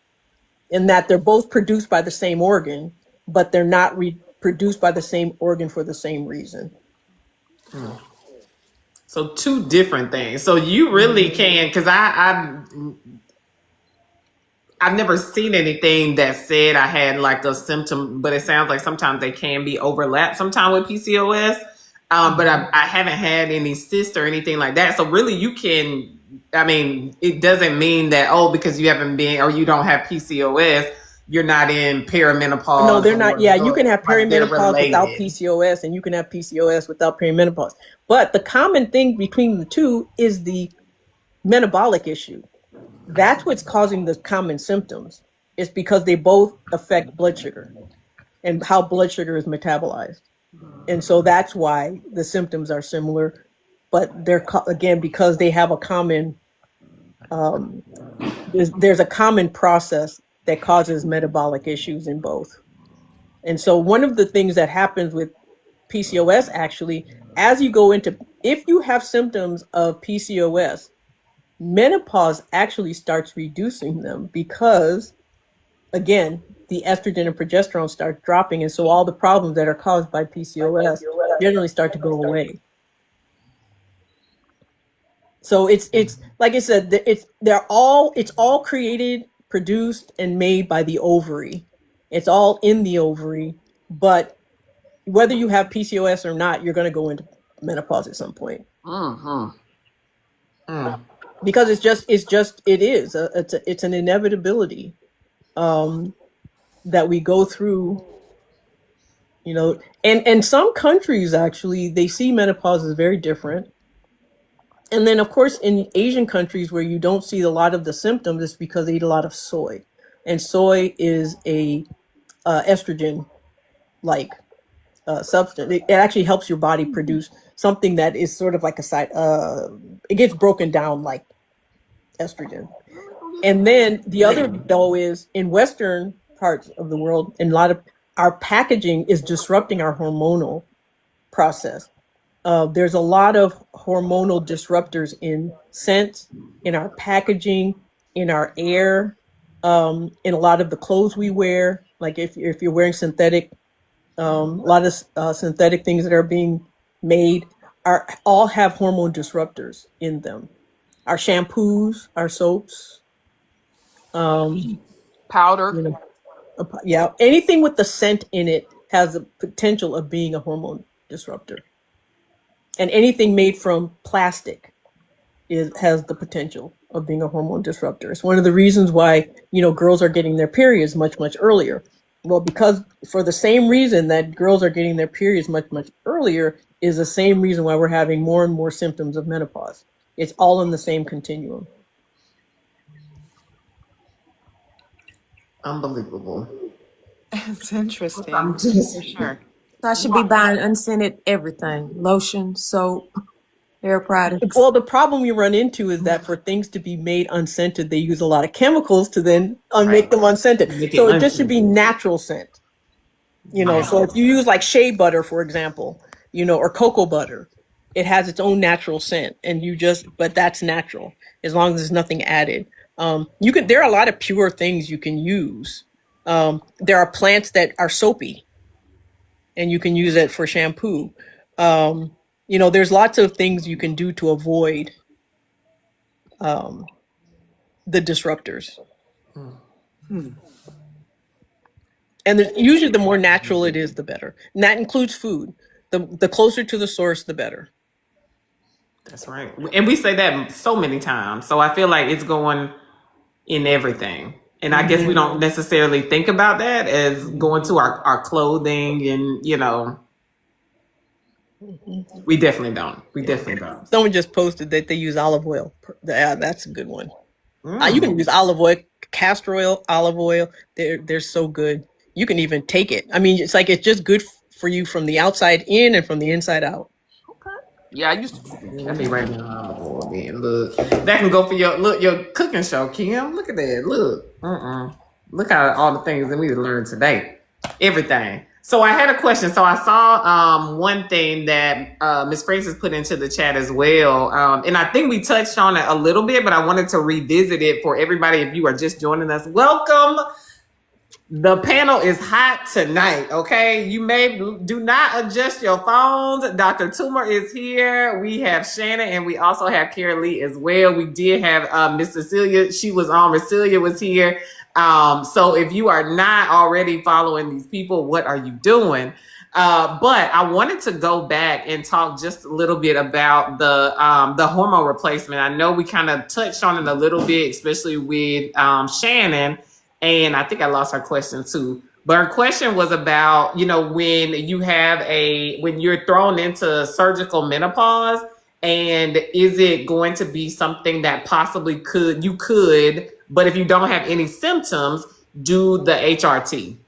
In that they're both produced by the same organ, but they're not produced by the same organ for the same reason. So two different things. So you really can, because I've never seen anything that said I had like a symptom, but it sounds like sometimes they can be overlapped sometime with PCOS. But I haven't had any cysts or anything like that. So really you can, it doesn't mean that, because you haven't been, or you don't have PCOS, you're not in perimenopause. No, they're not. Yeah, you can have perimenopause without PCOS, and you can have PCOS without perimenopause. But the common thing between the two is the metabolic issue. That's what's causing the common symptoms. It's because they both affect blood sugar and how blood sugar is metabolized. And so that's why the symptoms are similar, but they're, again, because they have a common, there's a common process that causes metabolic issues in both. And so one of the things that happens with PCOS, actually, as you go into, if you have symptoms of PCOS, menopause actually starts reducing them, because, again, the estrogen and progesterone start dropping. And so all the problems that are caused by PCOS generally start to go away. So it's like I said, it's all created, produced, and made by the ovary. It's all in the ovary, but whether you have PCOS or not, you're going to go into menopause at some point. Mm-hmm. Because it's an inevitability that we go through, you know. And some countries actually, they see menopause as very different. And then of course in Asian countries where you don't see a lot of the symptoms, it's because they eat a lot of soy, and soy is a estrogen like substance. It actually helps your body produce something that is sort of like a side. It gets broken down like estrogen. And then the other though is in Western parts of the world, and a lot of our packaging is disrupting our hormonal process. There's a lot of hormonal disruptors in scent, in our packaging, in our air, in a lot of the clothes we wear. Like if you're wearing synthetic, a lot of synthetic things that are being made are all have hormone disruptors in them. Our shampoos, our soaps, Powder. you know, yeah, anything with the scent in it has the potential of being a hormone disruptor. And anything made from plastic has the potential of being a hormone disruptor. It's one of the reasons why, girls are getting their periods much, much earlier. Well, because for the same reason that girls are getting their periods much, much earlier is the same reason why we're having more and more symptoms of menopause. It's all in the same continuum. Unbelievable. It's interesting. I'm just For sure. So I should be buying unscented everything: lotion, soap, hair products. Well, the problem you run into is that for things to be made unscented, they use a lot of chemicals to then make them unscented. So it just should be natural scent. So if you use like shea butter, for example, or cocoa butter, it has its own natural scent, and but that's natural as long as there's nothing added. There are a lot of pure things you can use. There are plants that are soapy, and you can use it for shampoo. There's lots of things you can do to avoid the disruptors. And usually the more natural it is, the better. And that includes food. The closer to the source, the better. That's right. And we say that so many times. So I feel like it's going in everything. And I guess we don't necessarily think about that as going to our clothing and, we definitely don't. We definitely don't. Someone just posted that they use olive oil. That's a good one. You can use olive oil, castor oil, olive oil. They're so good. You can even take it. I mean, it's just good for you from the outside in and from the inside out. Yeah, I used to. Let me write down olive oil then. Look, that can go for your cooking show, Kim. Look at that. Look. Look at all the things that we learned today. Everything. So I had a question. So I saw one thing that Ms. Francis put into the chat as well. And I think we touched on it a little bit, but I wanted to revisit it for everybody. If you are just joining us, welcome. The panel is hot tonight, okay? Do not adjust your phones. Dr. Toomer is here. We have Shannon, and we also have Carrie Lee as well. We did have Miss Cecilia. She was on. Cecilia was here. So if you are not already following these people, what are you doing? But I wanted to go back and talk just a little bit about the hormone replacement. I know we kind of touched on it a little bit, especially with Shannon. And I think I lost her question too. But her question was about, when you're thrown into surgical menopause, and is it going to be something that possibly you could, but if you don't have any symptoms, do the HRT?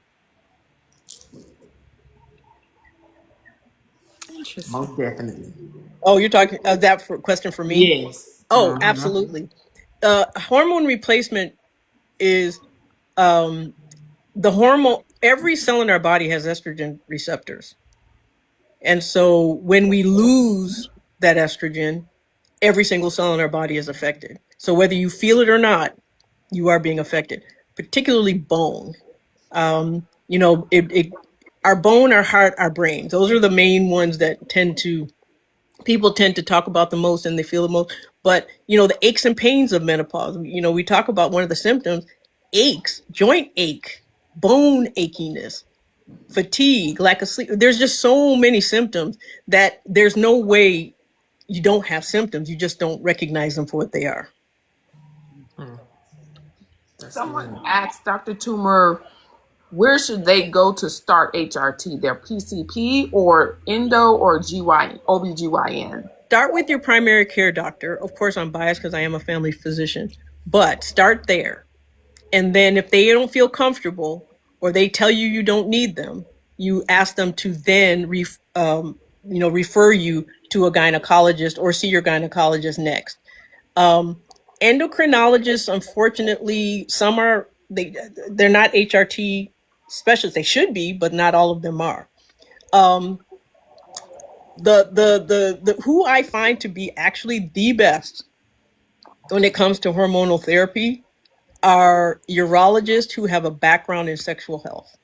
Interesting. Most definitely. Oh, you're talking question for me? Yes. Oh, absolutely. Hormone replacement is the hormone. Every cell in our body has estrogen receptors. And so when we lose that estrogen, every single cell in our body is affected. So whether you feel it or not, you are being affected, particularly bone. Our bone, our heart, our brain, those are the main ones that tend to people tend to talk about the most and they feel the most. But, the aches and pains of menopause, we talk about one of the symptoms, aches, joint ache, bone achiness, fatigue, lack of sleep. There's just so many symptoms that there's no way you don't have symptoms. You just don't recognize them for what they are. Someone asked Dr. Toomer, where should they go to start HRT? Their PCP or endo or OBGYN? Start with your primary care doctor. Of course, I'm biased because I am a family physician, but start there. And then if they don't feel comfortable or they tell you you don't need them, you ask them to then refer you to a gynecologist or see your gynecologist next. Endocrinologists, unfortunately, some are they're not HRT specialists. They should be, but not all of them are. The who I find to be actually the best when it comes to hormonal therapy are urologists who have a background in sexual health.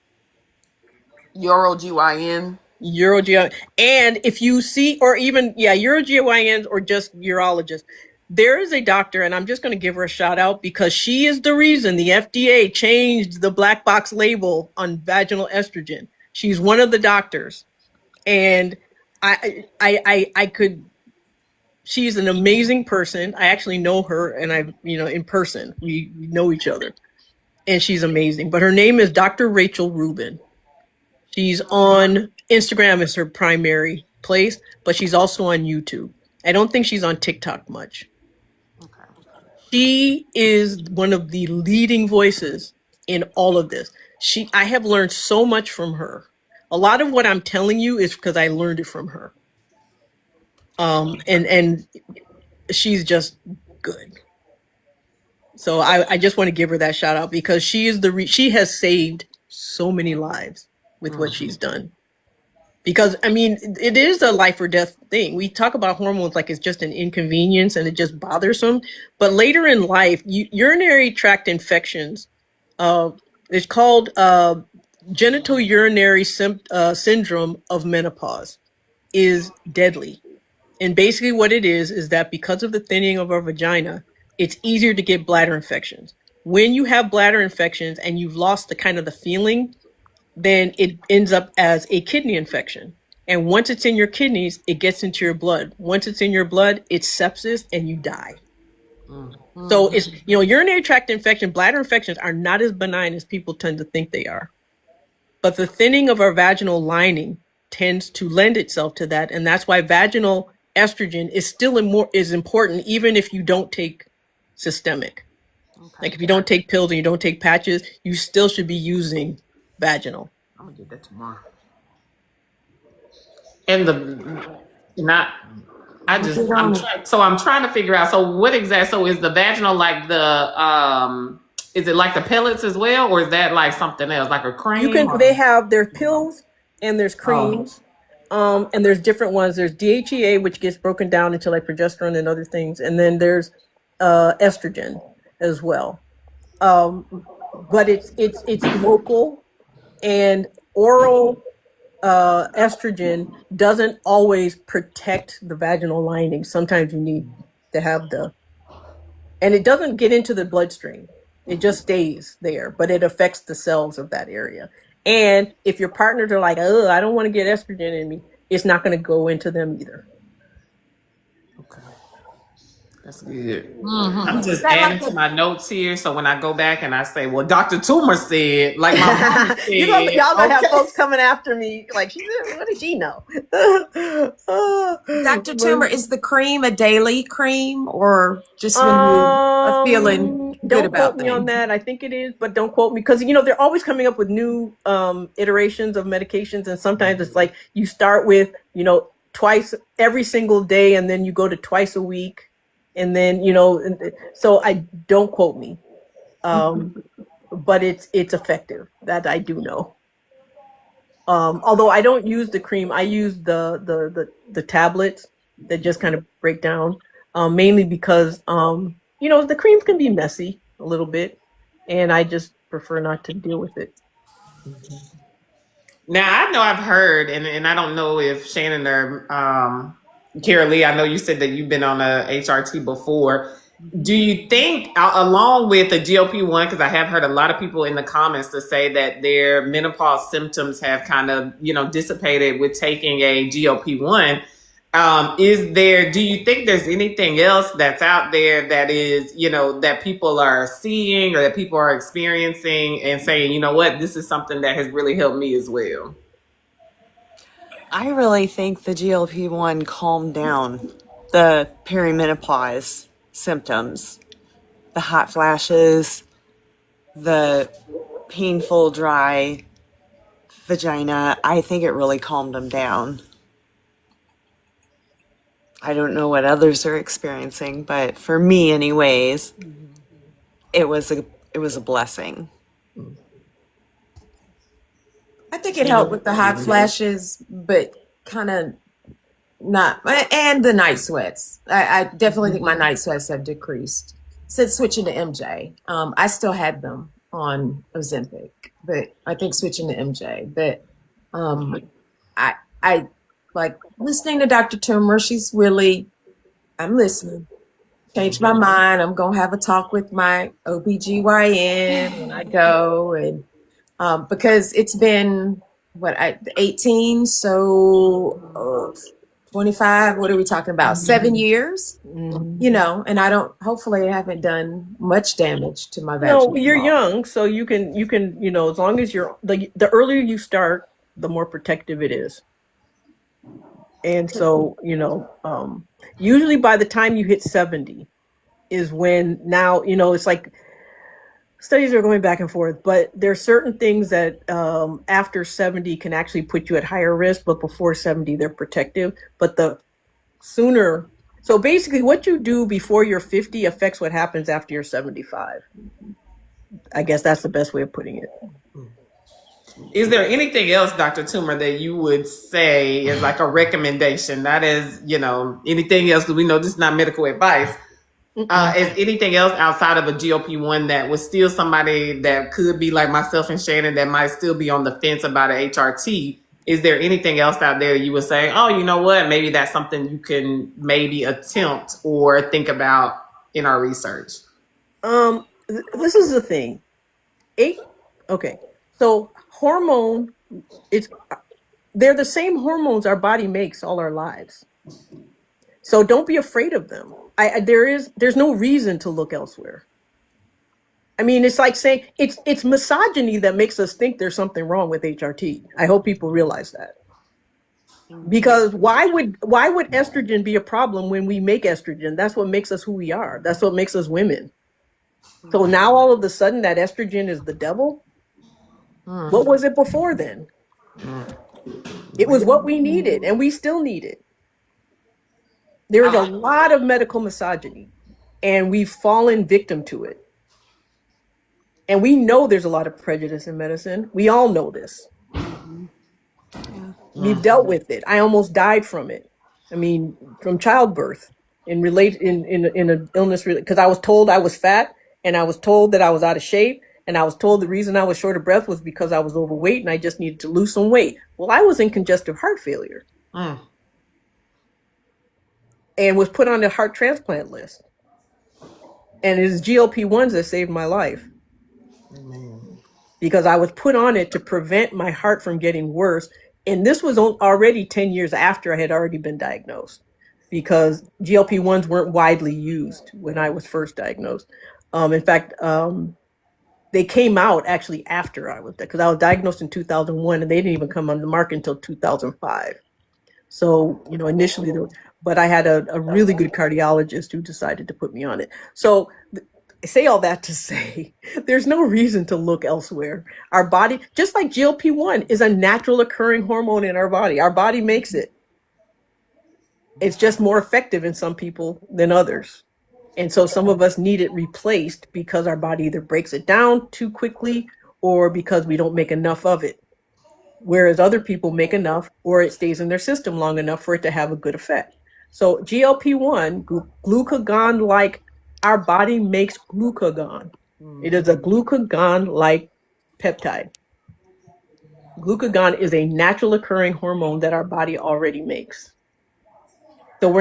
UroGYN. UroGYN. And if you see, or even, UroGYNs or just urologists, there is a doctor, and I'm just going to give her a shout out because she is the reason the FDA changed the black box label on vaginal estrogen. She's one of the doctors. And she's an amazing person. I actually know her, and in person, we know each other, and she's amazing. But her name is Dr. Rachel Rubin. She's on Instagram as her primary place, but she's also on YouTube. I don't think she's on TikTok much. Okay. She is one of the leading voices in all of this. I have learned so much from her. A lot of what I'm telling you is because I learned it from her. And she's just good. So I just want to give her that shout out because she is she has saved so many lives with what she's done. Because, it is a life or death thing. We talk about hormones like it's just an inconvenience and it just bothersome. But later in life, urinary tract infections, it's called genitourinary syndrome of menopause, is deadly. And basically what it is that because of the thinning of our vagina, it's easier to get bladder infections. When you have bladder infections and you've lost the feeling, then it ends up as a kidney infection. And once it's in your kidneys, it gets into your blood. Once it's in your blood, it's sepsis and you die. So it's, urinary tract infection, bladder infections are not as benign as people tend to think they are. But the thinning of our vaginal lining tends to lend itself to that. And that's why vaginal estrogen is still is important, even if you don't take systemic. Okay. Like if you don't take pills and you don't take patches, you still should be using vaginal. I'm gonna get that tomorrow. And I'm trying to figure out. So what exactly? So is the vaginal like is it like the pellets as well, or is that like something else, like a cream? There's pills and there's creams. And there's different ones. There's DHEA, which gets broken down into like progesterone and other things. And then there's estrogen as well. But it's local, and oral estrogen doesn't always protect the vaginal lining. Sometimes you need to have and it doesn't get into the bloodstream. It just stays there, but it affects the cells of that area. And if your partners are like, oh, I don't want to get estrogen in me, it's not going to go into them either. Okay. That's good. I'm just adding to my notes here. So when I go back and I say, well, Dr. Toomer said, like my mom said. Y'all gonna have folks coming after me. Like, what did she know? Dr. Toomer, is the cream a daily cream or just when you are feeling good about things? Don't quote me on that. I think it is, but don't quote me because, they're always coming up with new iterations of medications. And sometimes it's like you start with, twice every single day and then you go to twice a week. And then, so I don't quote me, but it's effective. That I do know. Although I don't use the cream, I use the tablets that just kind of break down, mainly because, the creams can be messy a little bit, and I just prefer not to deal with it. Now I know I've heard, and I don't know if Shannon or Carolee, I know you said that you've been on a HRT before. Do you think, along with the GLP-1, because I have heard a lot of people in the comments to say that their menopause symptoms have kind of, dissipated with taking a GLP-1, do you think there's anything else that's out there that is, that people are seeing or that people are experiencing and saying, you know what, this is something that has really helped me as well? I really think the GLP-1 calmed down the perimenopause symptoms, the hot flashes, the painful, dry vagina. I think it really calmed them down. I don't know what others are experiencing, but for me anyways, it was a blessing. I think it helped with the hot flashes, but kind of not, and the night sweats. I definitely think my night sweats have decreased since switching to MJ. I still had them on Ozempic, but I think switching to MJ. But I like listening to Dr. Toomer. I'm listening. Changed my mind. I'm gonna have a talk with my OBGYN when I go, and because it's been 18, so 25. What are we talking about? 7 years. And hopefully I haven't done much damage to my vaginal No, you're wall. young, so you can, as long as the earlier you start, the more protective it is. And so, usually by the time you hit 70 is when now, it's like studies are going back and forth, but there are certain things that after 70 can actually put you at higher risk, but before 70, they're protective. But the sooner, so basically what you do before you're 50 affects what happens after you're 75. I guess that's the best way of putting it. Is there anything else, Dr. Toomer, that you would say is like a recommendation? That is, anything else, because we know this is not medical advice. Is anything else outside of a GLP-1 that was still somebody that could be like myself and Shannon that might still be on the fence about an HRT? Is there anything else out there you would say, oh, you know what, maybe that's something you can maybe attempt or think about in our research? This is the thing. So they're the same hormones our body makes all our lives. So don't be afraid of them. There's no reason to look elsewhere. I mean, it's like saying it's misogyny that makes us think there's something wrong with HRT. I hope people realize that. Because why would estrogen be a problem when we make estrogen? That's what makes us who we are. That's what makes us women. So now all of a sudden that estrogen is the devil? What was it before then? It was what we needed, and we still need it. There is a lot of medical misogyny, and we've fallen victim to it. And we know there's a lot of prejudice in medicine. We all know this. We've dealt with it. I almost died from it. I mean, from childbirth in an illness, because I was told I was fat, and I was told that I was out of shape, and I was told the reason I was short of breath was because I was overweight and I just needed to lose some weight. Well, I was in congestive heart failure and was put on the heart transplant list. And it's GLP-1s that saved my life. Because I was put on it to prevent my heart from getting worse. And this was already 10 years after I had already been diagnosed, because GLP-1s weren't widely used when I was first diagnosed. In fact, they came out actually after I was there, because I was diagnosed in 2001 and they didn't even come on the market until 2005. So, initially, but I had a really good cardiologist who decided to put me on it. So I say all that to say there's no reason to look elsewhere. Our body, just like GLP-1, is a natural occurring hormone in our body. Our body makes it. It's just more effective in some people than others. And so some of us need it replaced because our body either breaks it down too quickly or because we don't make enough of it. Whereas other people make enough, or it stays in their system long enough for it to have a good effect. So GLP-1, glucagon-like, our body makes glucagon. It is a glucagon-like peptide. Glucagon is a natural occurring hormone that our body already makes. So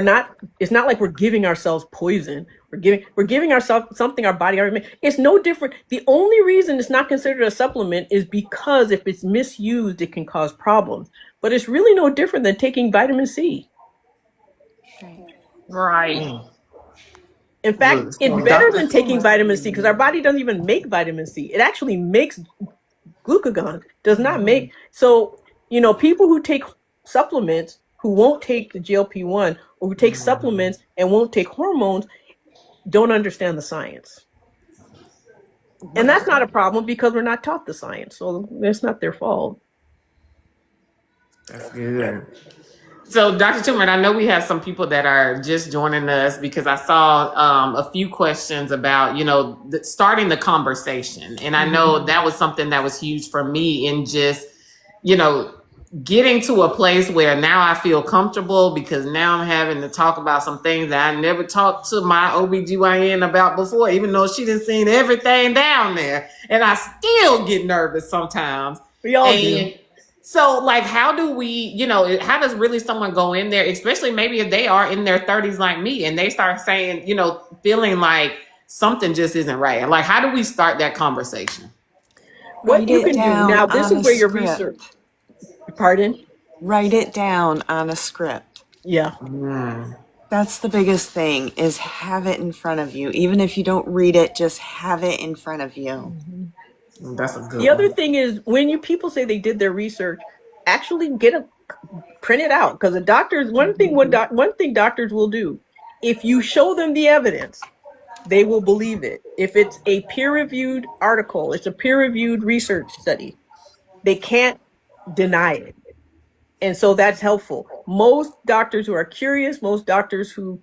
it's not like we're giving ourselves poison. We're giving ourselves something our body already made. It's no different. The only reason it's not considered a supplement is because if it's misused, it can cause problems. But it's really no different than taking vitamin C. Right. In fact, Look, it's so better Dr. than taking Toomer. vitamin C because our body doesn't even make vitamin C. It actually makes glucagon, does not make. So, people who take supplements who won't take the GLP-1 or who take supplements and won't take hormones don't understand the science. And that's not a problem because we're not taught the science. So it's not their fault. That's good. So, Dr. Toomer, I know we have some people that are just joining us because I saw a few questions about, starting the conversation. And I know that was something that was huge for me in just, getting to a place where now I feel comfortable because now I'm having to talk about some things that I never talked to my OBGYN about before, even though she done seen everything down there. And I still get nervous sometimes. We all do. So, like, how do we, how does really someone go in there, especially maybe if they are in their 30s like me and they start saying, feeling like something just isn't right? Like, how do we start that conversation? What you can do now, this is where your script. research, pardon? Write it down on a script. Yeah. That's the biggest thing, is have it in front of you. Even if you don't read it, just have it in front of you. That's a good The other one. thing is when people say they did their research, actually print it out, because the doctors, one thing doctors will do, if you show them the evidence, they will believe it. If it's a peer-reviewed article, it's a peer-reviewed research study, they can't deny it. And so that's helpful. Most doctors who are curious, most doctors who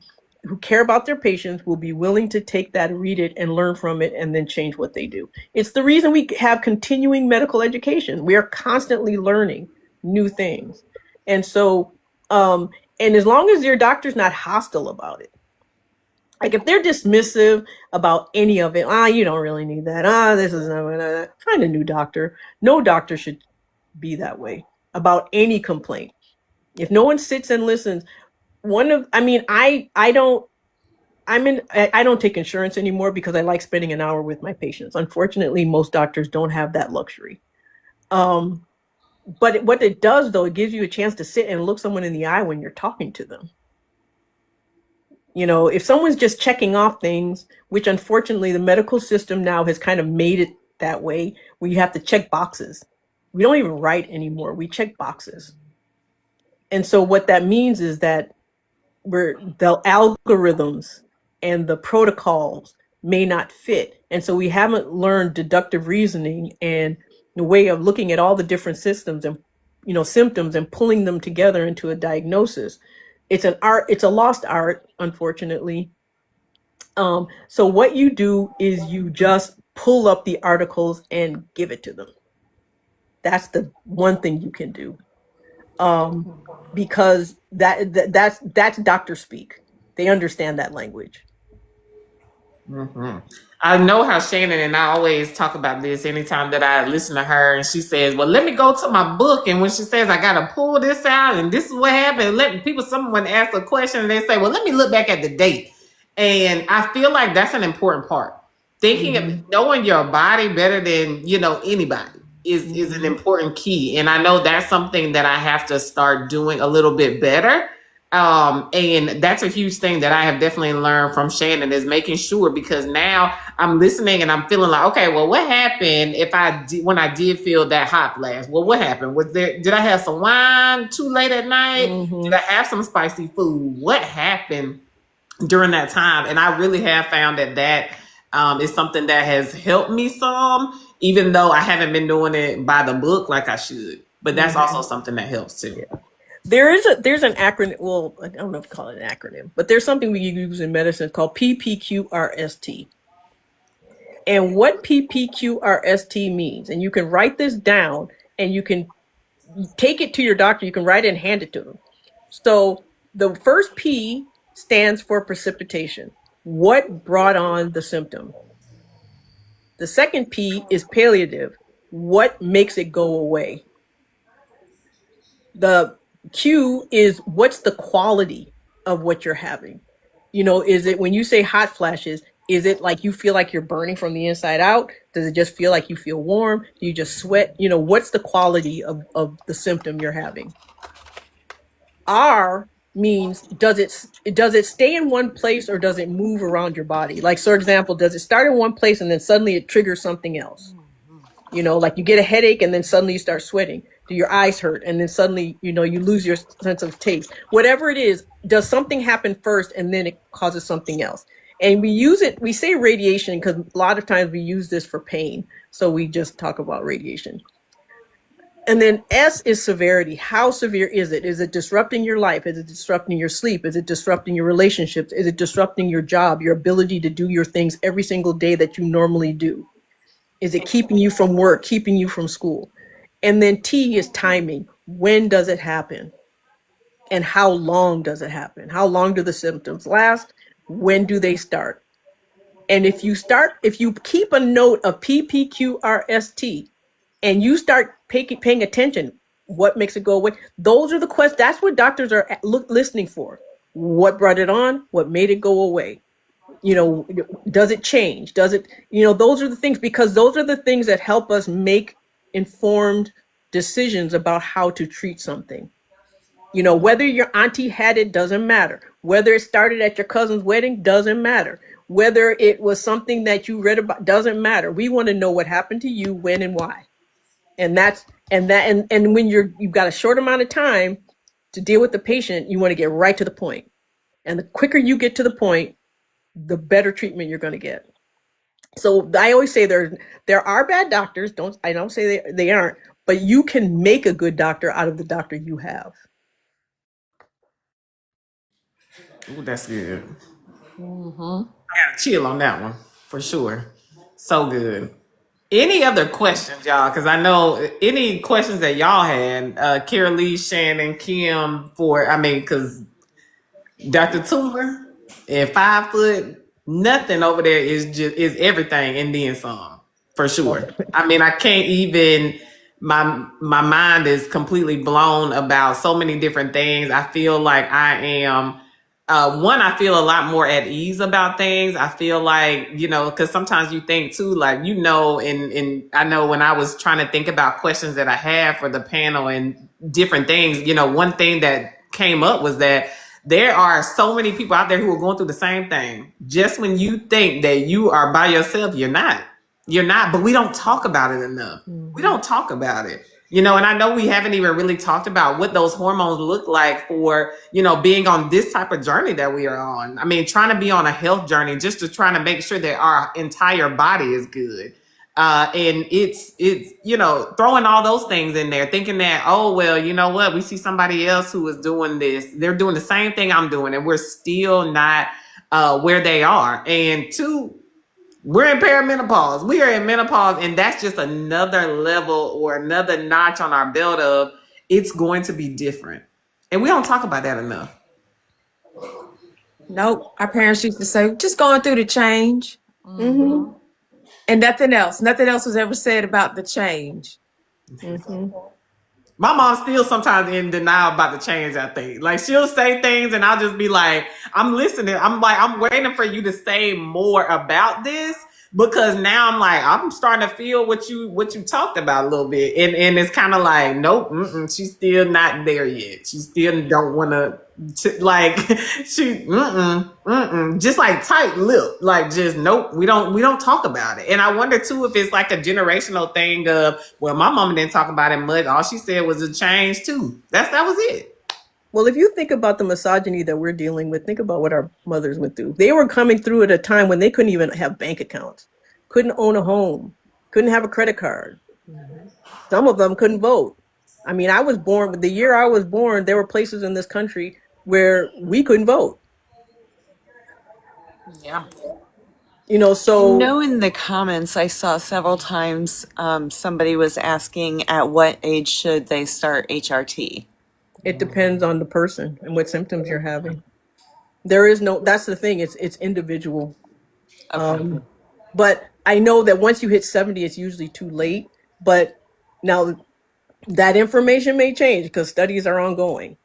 care about their patients will be willing to take that, read it, and learn from it, and then change what they do. It's the reason we have continuing medical education. We are constantly learning new things. And so, and as long as your doctor's not hostile about it, like if they're dismissive about any of it, you don't really need that. This is not, find a new doctor. No doctor should be that way about any complaint. If no one sits and listens, I don't take insurance anymore because I like spending an hour with my patients. Unfortunately, most doctors don't have that luxury. But what it does, though, it gives you a chance to sit and look someone in the eye when you're talking to them. If someone's just checking off things, which unfortunately the medical system now has kind of made it that way, where you have to check boxes. We don't even write anymore. We check boxes. And so what that means is that the algorithms and the protocols may not fit. And so we haven't learned deductive reasoning and the way of looking at all the different systems and, symptoms and pulling them together into a diagnosis. It's an art. It's a lost art, unfortunately. So what you do is you just pull up the articles and give it to them. That's the one thing you can do. Because that's doctor speak. They understand that language. I know how Shannon and I always talk about this anytime that I listen to her, and she says, "Well, let me go to my book." And when she says, "I gotta pull this out," and this is what happened, someone ask a question, and they say, "Well, let me look back at the date." And I feel like that's an important part. Thinking of knowing your body better than anybody is an important key, and I know that's something that I have to start doing a little bit better. And that's a huge thing that I have definitely learned from Shannon, is making sure, because now I'm listening and I'm feeling like, okay, well, what happened when I did feel that hot flash? Well, what happened? Did I have some wine too late at night? Did I have some spicy food? What happened during that time? And I really have found that is something that has helped me some, even though I haven't been doing it by the book like I should. But that's also something that helps too. Yeah. There's an acronym. Well, I don't know if you call it an acronym, but there's something we use in medicine called PPQRST. And what PPQRST means, and you can write this down and you can take it to your doctor. You can write it and hand it to them. So the first P stands for precipitation. What brought on the symptom? The second P is palliative. What makes it go away? The Q is what's the quality of what you're having. You know, is it when you say hot flashes, is it like you feel like you're burning from the inside out? Does it just feel like you feel warm? Do you just sweat? You know, what's the quality of the symptom you're having? R means does it stay in one place or does it move around your body? Like, for example, does it start in one place and then suddenly it triggers something else? You know, like you get a headache and then suddenly you start sweating. Do your eyes hurt and then suddenly, you know, you lose your sense of taste? Whatever it is, does something happen first and then it causes something else? And we say radiation because a lot of times we use this for pain. So we just talk about radiation. And then S is severity. How severe is it? Is it disrupting your life? Is it disrupting your sleep? Is it disrupting your relationships? Is it disrupting your job, your ability to do your things every single day that you normally do? Is it keeping you from work, keeping you from school? And then T is timing. When does it happen? And how long does it happen? How long do the symptoms last? When do they start? And if you keep a note of PPQRST and you start paying attention, what makes it go away? Those are the questions. That's what doctors are listening for. What brought it on? What made it go away? You know, does it change? Does it, you know, those are the things, because those are the things that help us make informed decisions about how to treat something. You know, whether your auntie had it doesn't matter. Whether it started at your cousin's wedding doesn't matter. Whether it was something that you read about doesn't matter. We want to know what happened to you, when and why. And when you've got a short amount of time to deal with the patient, you want to get right to the point. And the quicker you get to the point, the better treatment you're going to get. So I always say there are bad doctors. I don't say they aren't, but you can make a good doctor out of the doctor you have. Ooh, that's good. I gotta chill on that one for sure. So good. Any other questions, y'all? Because I know any questions that y'all had, Kara Lee, Shannon, Kim, because Dr. Toomer and 5 foot, nothing over there is everything and then some, for sure. I mean, I can't even, my mind is completely blown about so many different things. I feel like I am I feel a lot more at ease about things. I feel like, you know, because sometimes you think too, like, you know, and I know when I was trying to think about questions that I had for the panel and different things, you know, one thing that came up was that there are so many people out there who are going through the same thing. Just when you think that you are by yourself, you're not. You're not, but we don't talk about it enough. We don't talk about it. You know, and I know we haven't even really talked about what those hormones look like for, you know, being on this type of journey that we are on. I mean, trying to be on a health journey just to trying to make sure that our entire body is good. And it's, you know, throwing all those things in there, thinking that, oh, well, you know what? We see somebody else who is doing this. They're doing the same thing I'm doing, and we're still not where they are. And two, we're in perimenopause. We are in menopause, and that's just another level or another notch on our belt of it's going to be different. And we don't talk about that enough. Nope. Our parents used to say, just going through the change. Mm-hmm. And nothing else. Nothing else was ever said about the change. Mm-hmm. My mom's still sometimes in denial about the change, I think. Like, she'll say things and I'll just be like, I'm listening. I'm like, I'm waiting for you to say more about this, because now I'm like, I'm starting to feel what you talked about a little bit. And it's kind of like, nope, she's still not there yet. She still don't want to, like, just like tight lip, like, just nope, we don't talk about it. And I wonder too if it's like a generational thing of, well, my mama didn't talk about it much. All she said was a change too. That was it. Well, if you think about the misogyny that we're dealing with, think about what our mothers went through. They were coming through at a time when they couldn't even have bank accounts, couldn't own a home, couldn't have a credit card. Some of them couldn't vote. I mean, I was born, the year I was born, there were places in this country where we couldn't vote. Yeah. You know, so. No, in the comments, I saw several times somebody was asking at what age should they start HRT? It depends on the person and what symptoms you're having. There is no, that's the thing, it's individual. Okay. But I know that once you hit 70, it's usually too late. But now that information may change because studies are ongoing.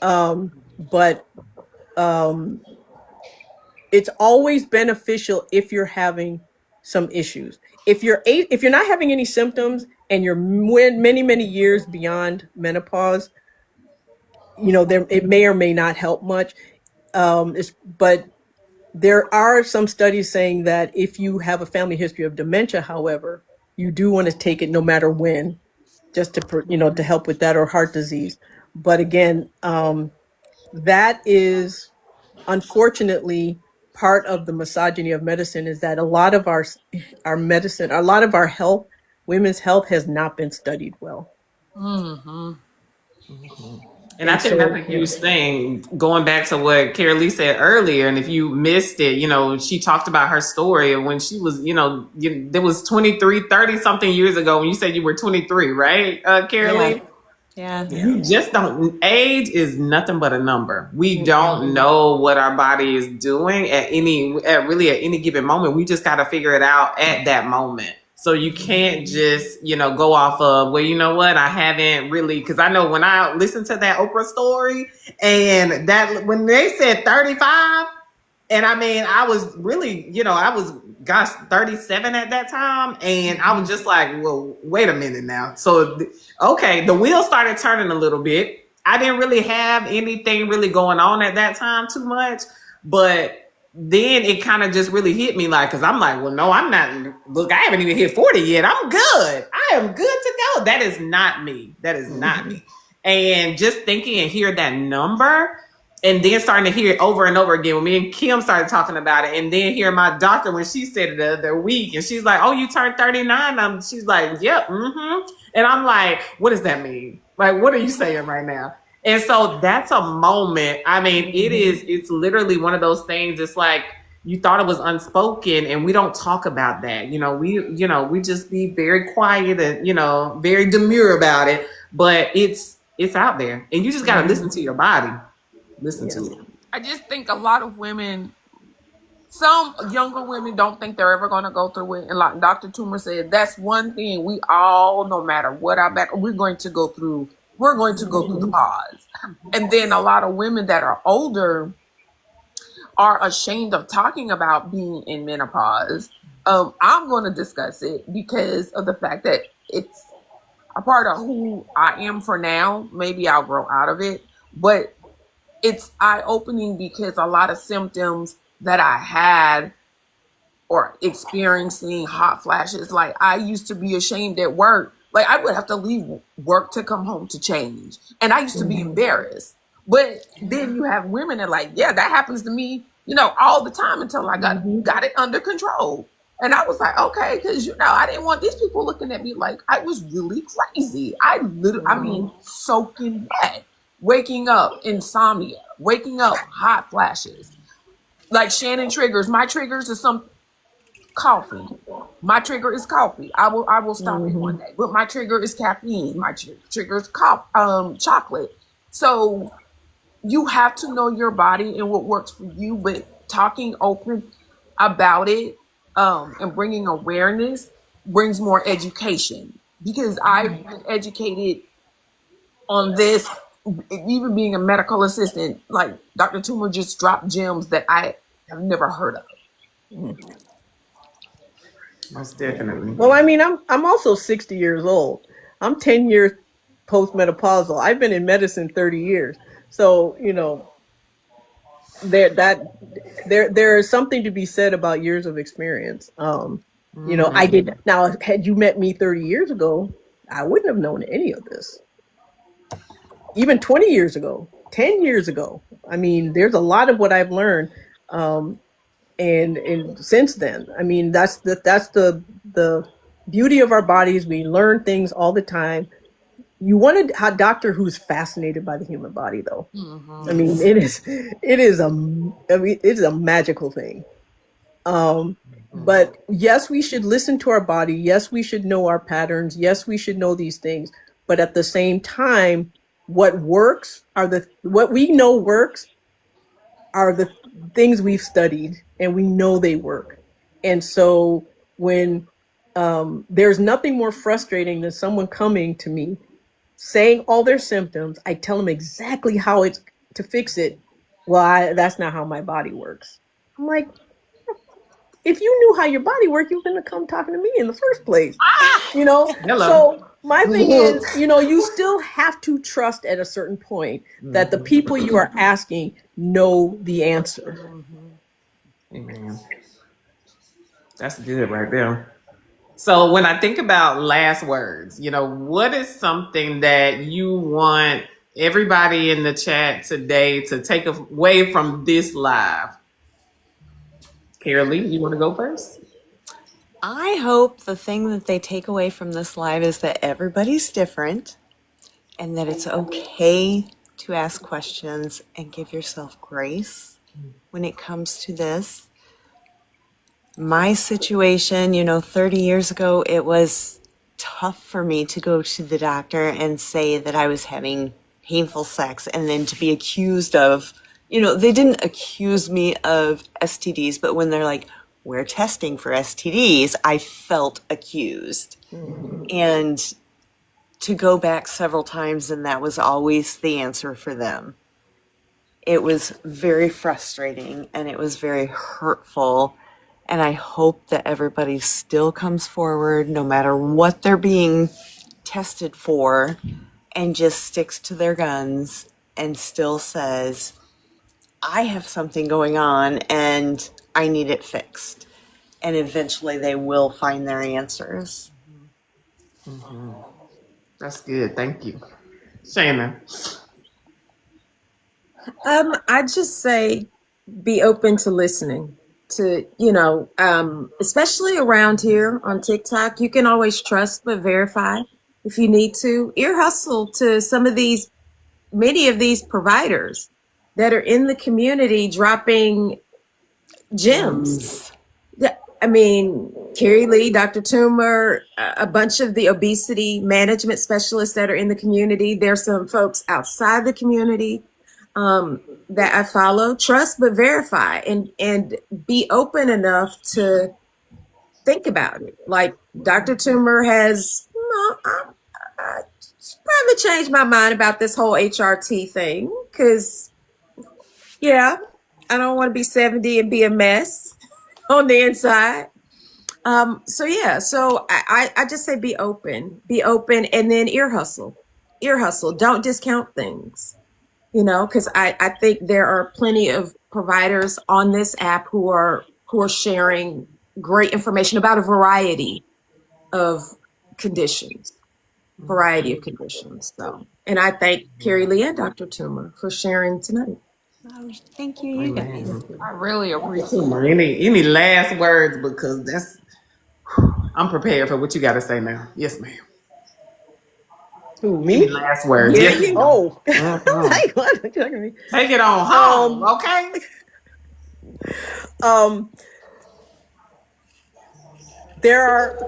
But um, it's always beneficial if you're having some issues. If you're not having any symptoms and you're many many years beyond menopause, there it may or may not help much. But there are some studies saying that if you have a family history of dementia, however, you do want to take it no matter when, just to help with that, or heart disease. But again, that is unfortunately part of the misogyny of medicine, is that a lot of our medicine, a lot of our health, women's health, has not been studied well. Mm-hmm. And I And think that's so, a huge thing. Going back to what Carol Lee said earlier, and if you missed it, she talked about her story of when she was, there was 23, 30 something years ago when you said you were 23, right, Carol Yeah. Lee? Yeah. yeah. We just don't. Age is nothing but a number. We don't Mm-hmm. know what our body is doing at any given moment. We just got to figure it out at that moment. So you can't just go off of, well, you know what, I haven't really, because I know when I listened to that Oprah story, and that when they said 35. And I mean, I was really, I was, gosh, 37 at that time. And I was just like, well, wait a minute now. So, okay, the wheel started turning a little bit. I didn't really have anything really going on at that time too much. But then it kind of just really hit me, like, because I'm like, well, no, I'm not. Look, I haven't even hit 40 yet. I'm good. I am good to go. That is not me. That is not me. And just thinking and hear that number, and then starting to hear it over and over again when me and Kim started talking about it, and then hear my doctor when she said it the other week, and she's like, oh, you turned 39. She's like, yep. And I'm like, what does that mean? Like, what are you saying right now? And so that's a moment. I mean, it's literally one of those things. It's like, you thought it was unspoken, and we don't talk about that. We just be very quiet and, very demure about it, but it's out there, and you just got to listen to your body. Listen to it. I just think a lot of women, some younger women, don't think they're ever going to go through it. And like Dr. Toomer said, that's one thing we all, no matter what our back, we're going to go through. We're going to go through the pause. And then a lot of women that are older are ashamed of talking about being in menopause. I'm going to discuss it because of the fact that it's a part of who I am for now. Maybe I'll grow out of it, but it's eye-opening because a lot of symptoms that I had or experiencing hot flashes, like I used to be ashamed at work. Like I would have to leave work to come home to change. And I used to be embarrassed. But then you have women that like, yeah, that happens to me, all the time until I got it under control. And I was like, okay, because I didn't want these people looking at me like I was really crazy. I mean, soaking wet. Waking up, insomnia, waking up, hot flashes. Like Shannon triggers. My triggers is some coffee. My trigger is coffee. I will stop it one day. But my trigger is caffeine. My trigger is chocolate. So you have to know your body and what works for you, but talking open about it and bringing awareness brings more education, because I've been educated on this, even being a medical assistant. Like Dr. Toomer just dropped gems that I have never heard of. Most definitely. Well, I mean, I'm also 60 years old. I'm 10 years postmenopausal. I've been in medicine 30 years. So, there is something to be said about years of experience. I did. Now, had you met me 30 years ago, I wouldn't have known any of this. Even 20 years ago, 10 years ago. I mean, there's a lot of what I've learned. And since then, I mean, that's the beauty of our bodies. We learn things all the time. You wanted a doctor who's fascinated by the human body, though. I mean, it is a magical thing. But yes, we should listen to our body. Yes, we should know our patterns. Yes, we should know these things. But at the same time, what we know works are the things we've studied, and we know they work. And so when there's nothing more frustrating than someone coming to me saying all their symptoms, I tell them exactly how it's to fix it, well, that's not how my body works. I'm like, if you knew how your body worked, you wouldn't have come talking to me in the first place. Hello. So my thing is, you still have to trust at a certain point that the people you are asking know the answer. Amen. That's good right there. So when I think about last words, what is something that you want everybody in the chat today to take away from this live? Carolee, you want to go first? I hope the thing that they take away from this live is that everybody's different and that it's okay to ask questions and give yourself grace when it comes to this. My situation, 30 years ago, it was tough for me to go to the doctor and say that I was having painful sex and then to be accused of, they didn't accuse me of STDs, but when they're like, we're testing for STDs, I felt accused. And to go back several times, and that was always the answer for them. It was very frustrating and it was very hurtful. And I hope that everybody still comes forward, no matter what they're being tested for, and just sticks to their guns and still says, I have something going on and I need it fixed. And eventually they will find their answers. Mm-hmm. That's good. Thank you. Shannon. I just say be open to listening to, especially around here on TikTok. You can always trust but verify if you need to. Ear hustle to many of these providers that are in the community dropping gems. I mean, Carrie Lee, Dr. Toomer, a bunch of the obesity management specialists that are in the community. There's some folks outside the community that I follow. Trust but verify, and be open enough to think about it. Like Dr. Toomer has, I probably changed my mind about this whole HRT thing because, yeah, I don't want to be 70 and be a mess on the inside. So I just say be open, and then ear hustle. Don't discount things, because I think there are plenty of providers on this app who are sharing great information about a variety of conditions. So, and I thank Carrie Lee and Dr. Toomer for sharing tonight. Oh, thank you, you guys. I really appreciate Toomer, any last words? Because I'm prepared for what you got to say now. Yes, ma'am. Who, Any me? last words? Yeah, Yes, you. ma'am. Oh, Mm-hmm. Take it on home, okay? There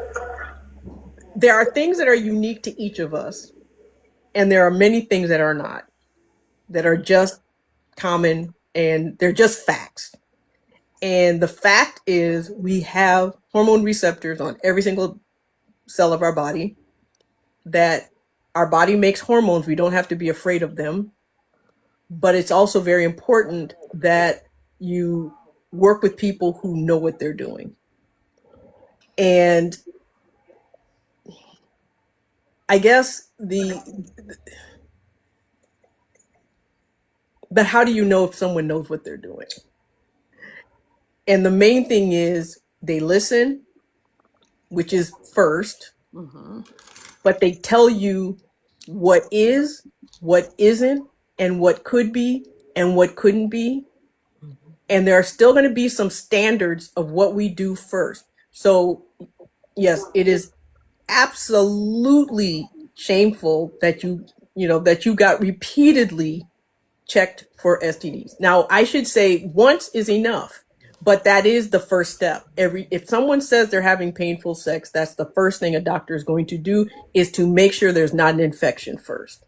are things that are unique to each of us, and there are many things that are not, that are just common, and they're just facts. And the fact is we have hormone receptors on every single cell of our body, that our body makes hormones. We don't have to be afraid of them. But it's also very important that you work with people who know what they're doing. And I guess but how do you know if someone knows what they're doing? And the main thing is they listen, which is first, but they tell you what is, what isn't, and what could be, and what couldn't be. And there are still going to be some standards of what we do first. So yes, it is absolutely shameful that you got repeatedly checked for STDs. Now, I should say once is enough, but that is the first step. If someone says they're having painful sex, that's the first thing a doctor is going to do, is to make sure there's not an infection first.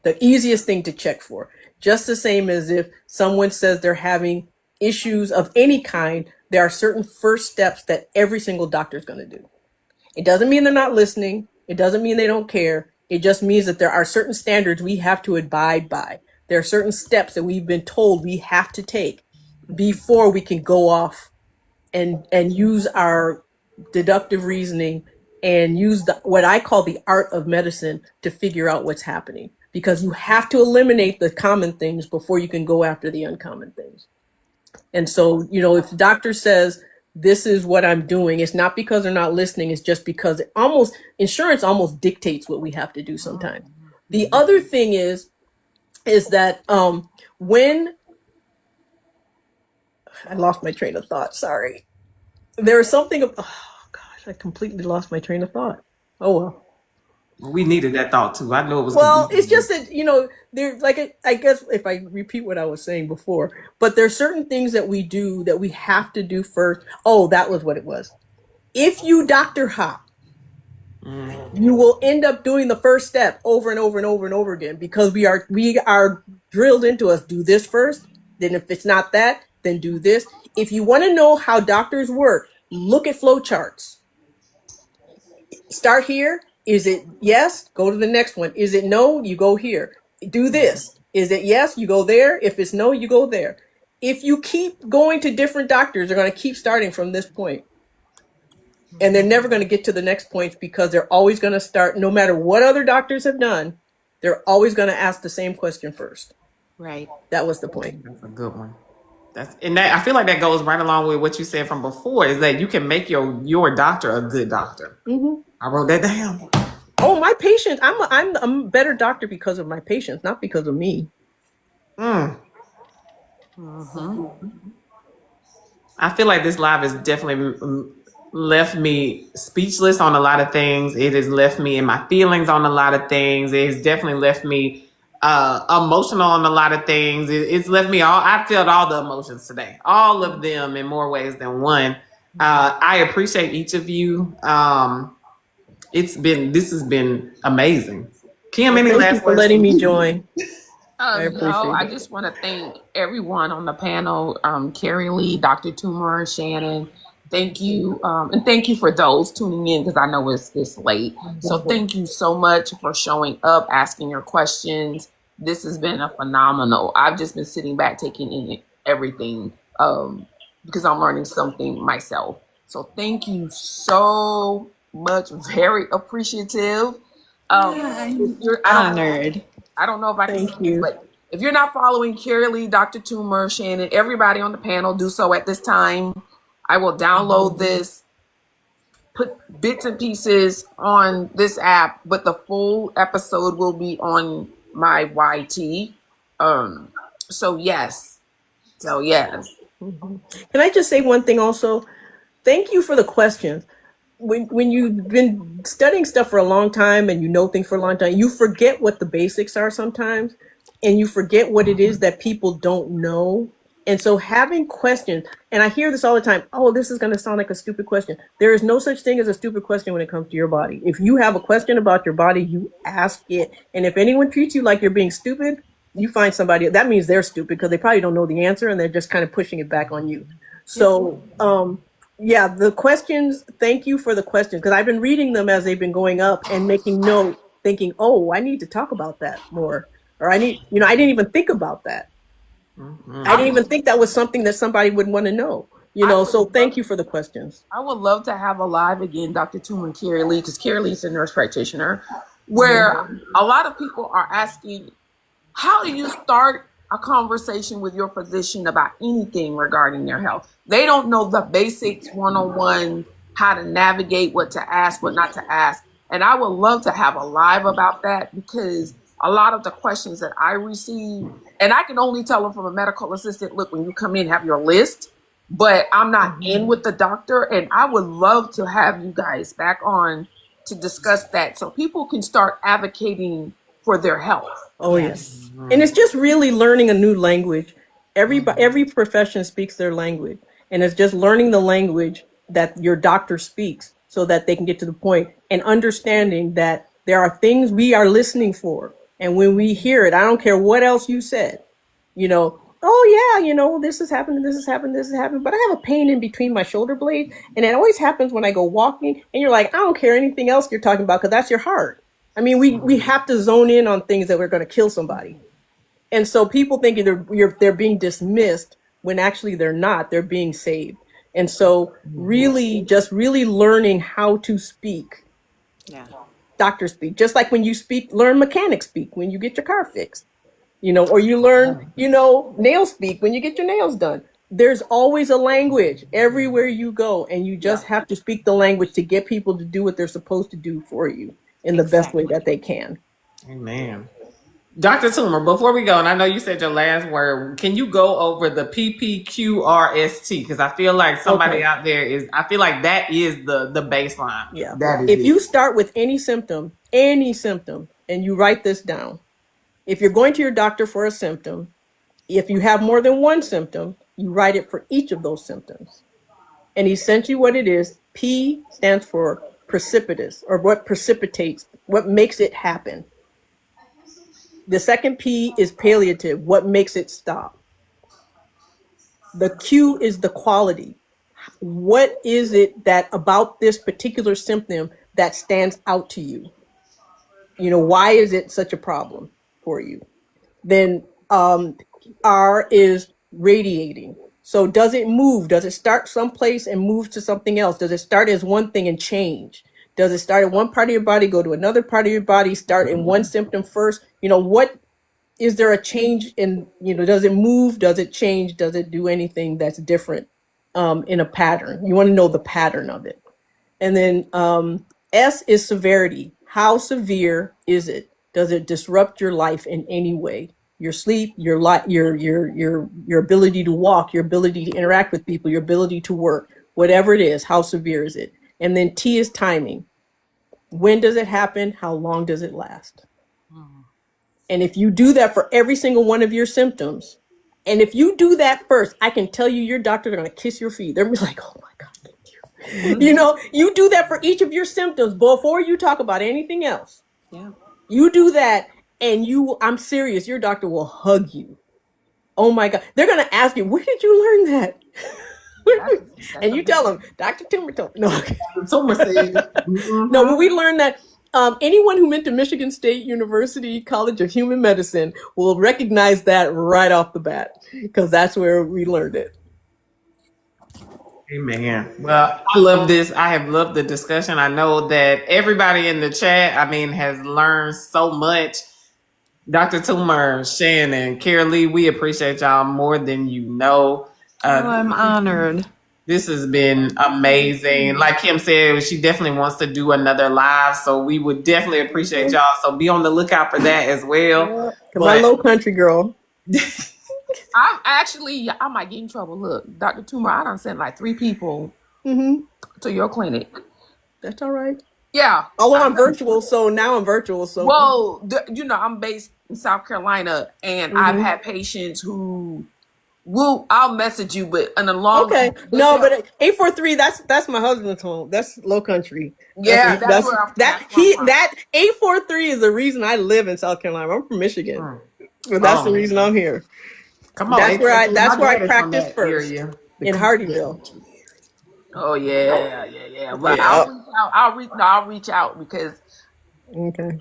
The easiest thing to check for. Just the same as if someone says they're having issues of any kind, there are certain first steps that every single doctor is going to do. It doesn't mean they're not listening. It doesn't mean they don't care. It just means that there are certain standards we have to abide by. There are certain steps that we've been told we have to take before we can go off and use our deductive reasoning and use what I call the art of medicine to figure out what's happening, because you have to eliminate the common things before you can go after the uncommon things. And so, if the doctor says this is what I'm doing, it's not because they're not listening, it's just because insurance almost dictates what we have to do sometimes. The other thing is that when I lost my train of thought, sorry. There is something oh gosh, I completely lost my train of thought. Oh well. We needed that thought too. I know it was. Well, it's just that there's I guess if I repeat what I was saying before, but there's certain things that we do that we have to do first. Oh, that was what it was. If you doctor hop, you will end up doing the first step over and over and over and over again, because we are drilled into us. Do this first, then if it's not that, then do this. If you want to know how doctors work, look at flow charts. Start here. Is it yes? Go to the next one. Is it no? You go here. Do this. Is it yes? You go there. If it's no, you go there. If you keep going to different doctors, they're going to keep starting from this point. And they're never going to get to the next point, because they're always going to start, no matter what other doctors have done, they're always going to ask the same question first. Right. That was the point. That's a good one. I feel like that goes right along with what you said from before, is that you can make your doctor a good doctor. Mm-hmm. I wrote that down. Oh, my patients! I'm a better doctor because of my patients, not because of me. I feel like this live has definitely left me speechless on a lot of things. It has left me in my feelings on a lot of things. It has definitely left me emotional on a lot of things. It's left me I felt all the emotions today, all of them in more ways than one. I appreciate each of you. This has been amazing. Kim, any last words? Thank you for letting me join. I just want to thank everyone on the panel, Carrie Lee, Dr. Toomer, Shannon. Thank you. And thank you for those tuning in, because I know it's late. So thank you so much for showing up, asking your questions. This has been a phenomenal. I've just been sitting back, taking in everything, because I'm learning something myself. So thank you so much. Very appreciative. I'm honored. I don't know if I can Thank say you. this, but if you're not following Carrie Lee, Dr. Toomer, Shannon, everybody on the panel, do so at this time. I will download this, put bits and pieces on this app, but the full episode will be on my YT. So yes. Can I just say one thing also? Thank you for the questions. When you've been studying stuff for a long time and you know things for a long time, you forget what the basics are sometimes, and you forget what it is that people don't know. And so having questions, and I hear this all the time, oh, this is going to sound like a stupid question. There is no such thing as a stupid question when it comes to your body. If you have a question about your body, you ask it. And if anyone treats you like you're being stupid, you find somebody, that means they're stupid, because they probably don't know the answer and they're just kind of pushing it back on you. So, yeah, the questions, thank you for the questions, because I've been reading them as they've been going up and making note, thinking, oh, I need to talk about that more. Or I didn't even think about that. I didn't even think that was something that somebody would want to know. So thank you for the questions. I would love to have a live again, Dr. Toomer and Carrie Lee, because Carrie Lee's a nurse practitioner, where a lot of people are asking, how do you start a conversation with your physician about anything regarding their health? They don't know the basics 101, how to navigate, what to ask, what not to ask. And I would love to have a live about that, because a lot of the questions that I receive, and I can only tell them from a medical assistant, look, when you come in, have your list, but I'm not in with the doctor. And I would love to have you guys back on to discuss that, so people can start advocating for their health. Oh, yes. And it's just really learning a new language. Every profession speaks their language. And it's just learning the language that your doctor speaks, so that they can get to the point, and understanding that there are things we are listening for. And when we hear it, I don't care what else you said, oh yeah, this has happened, this has happened, this has happened, but I have a pain in between my shoulder blades. And it always happens when I go walking, and you're like, I don't care anything else you're talking about, because that's your heart. I mean, we have to zone in on things that we're going to kill somebody. And so people thinking they're being dismissed when actually they're not. They're being saved. And so really learning how to speak, Yeah. doctor speak, just like when you speak, learn mechanic speak when you get your car fixed, or you learn, nail speak when you get your nails done. There's always a language everywhere you go, and you just have to speak the language to get people to do what they're supposed to do for you in the best way that they can. Amen. Dr. Toomer, before we go, and I know you said your last word, can you go over the PPQRST? Because I feel like somebody out there I feel like that is the baseline. Yeah. That is If it. you start with any symptom, and you write this down, if you're going to your doctor for a symptom, if you have more than one symptom, you write it for each of those symptoms. And essentially what it is, P stands for precipitous, or what precipitates, what makes it happen. The second P is palliative, what makes it stop. The Q is the quality. What is it that about this particular symptom that stands out to you? Why is it such a problem for you? Then R is radiating. So does it move? Does it start someplace and move to something else? Does it start as one thing and change? Does it start at one part of your body, go to another part of your body, start in one symptom first? What is there a change in, does it move? Does it change? Does it do anything that's different in a pattern? You want to know the pattern of it. And then S is severity. How severe is it? Does it disrupt your life in any way? Your sleep, your ability to walk, your ability to interact with people, your ability to work, whatever it is, how severe is it? And then T is timing. When does it happen? How long does it last? And if you do that for every single one of your symptoms, and if you do that first, I can tell you your doctors are going to kiss your feet. They're going to be like, oh my God, thank you. You do that for each of your symptoms before you talk about anything else. Yeah. You do that, and I'm serious, your doctor will hug you. Oh my God. They're going to ask you, where did you learn that? And you tell them, Dr. Toomer told me. No. Toomer said. Mm-hmm. No, but we learned that anyone who went to Michigan State University College of Human Medicine will recognize that right off the bat, because that's where we learned it. Amen. Well, I love this. I have loved the discussion. I know that everybody in the chat, has learned so much. Dr. Toomer, Shannon, Carrie, we appreciate y'all more than you know. I'm honored. This has been amazing. Like Kim said, she definitely wants to do another live, so we would definitely appreciate y'all. So be on the lookout for that as well. My low country girl. I might get in trouble. Look, Dr. Toomer, I done sent like 3 people to your clinic. That's all right. Yeah. Although I'm virtual, so now I'm virtual. So well, I'm based in South Carolina, and I've had patients who I'll message you, but in a long okay. No, but 843. That's my husband's home. That's low country. Yeah, that's where I'm. That 843 is the reason I live in South Carolina. I'm from Michigan, but that's the reason I'm here. Come on, that's where I practiced first in Hardyville. Oh yeah. But I'll reach out because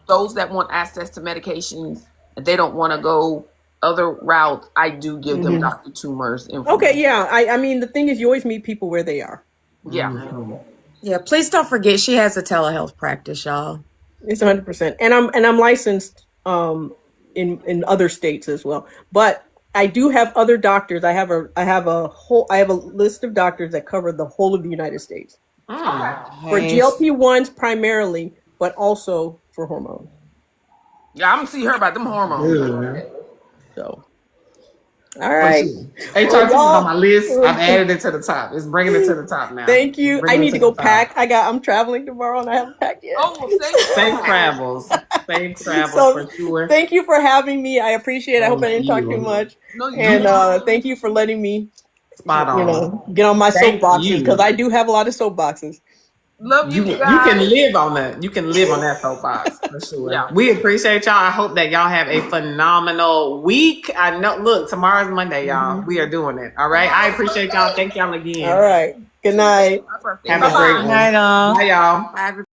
those that want access to medications, if they don't want to go other routes, I do give them Dr. Toomer's information. Okay, yeah. I mean, the thing is, you always meet people where they are. Yeah. Yeah. Please don't forget she has a telehealth practice, y'a. It's 100%, and I'm licensed in other states as well. But I do have other doctors. I have a list of doctors that cover the whole of the United States for GLP-1s primarily, but also for hormones. Yeah, I'm gonna see her about them hormones. So, all right. HRT is on my list. I've added it to the top. It's bringing it to the top now. Thank you. I need to go pack. I'm traveling tomorrow and I haven't packed yet. Oh, safe travels. Safe travels for sure. Thank you for having me. I appreciate it. I hope I didn't talk too much. And thank you for letting me spot on. Get on my soapboxes, because I do have a lot of soapboxes. Love you guys. You can live on that. You can live on that soapbox for sure. Yeah. We appreciate y'all. I hope that y'all have a phenomenal week. I know. Look, tomorrow's Monday, y'all. We are doing it. All right. I appreciate y'all. Thank y'all again. All right. Good night. Have a great one. Night, all. Bye, y'all. Bye, everybody.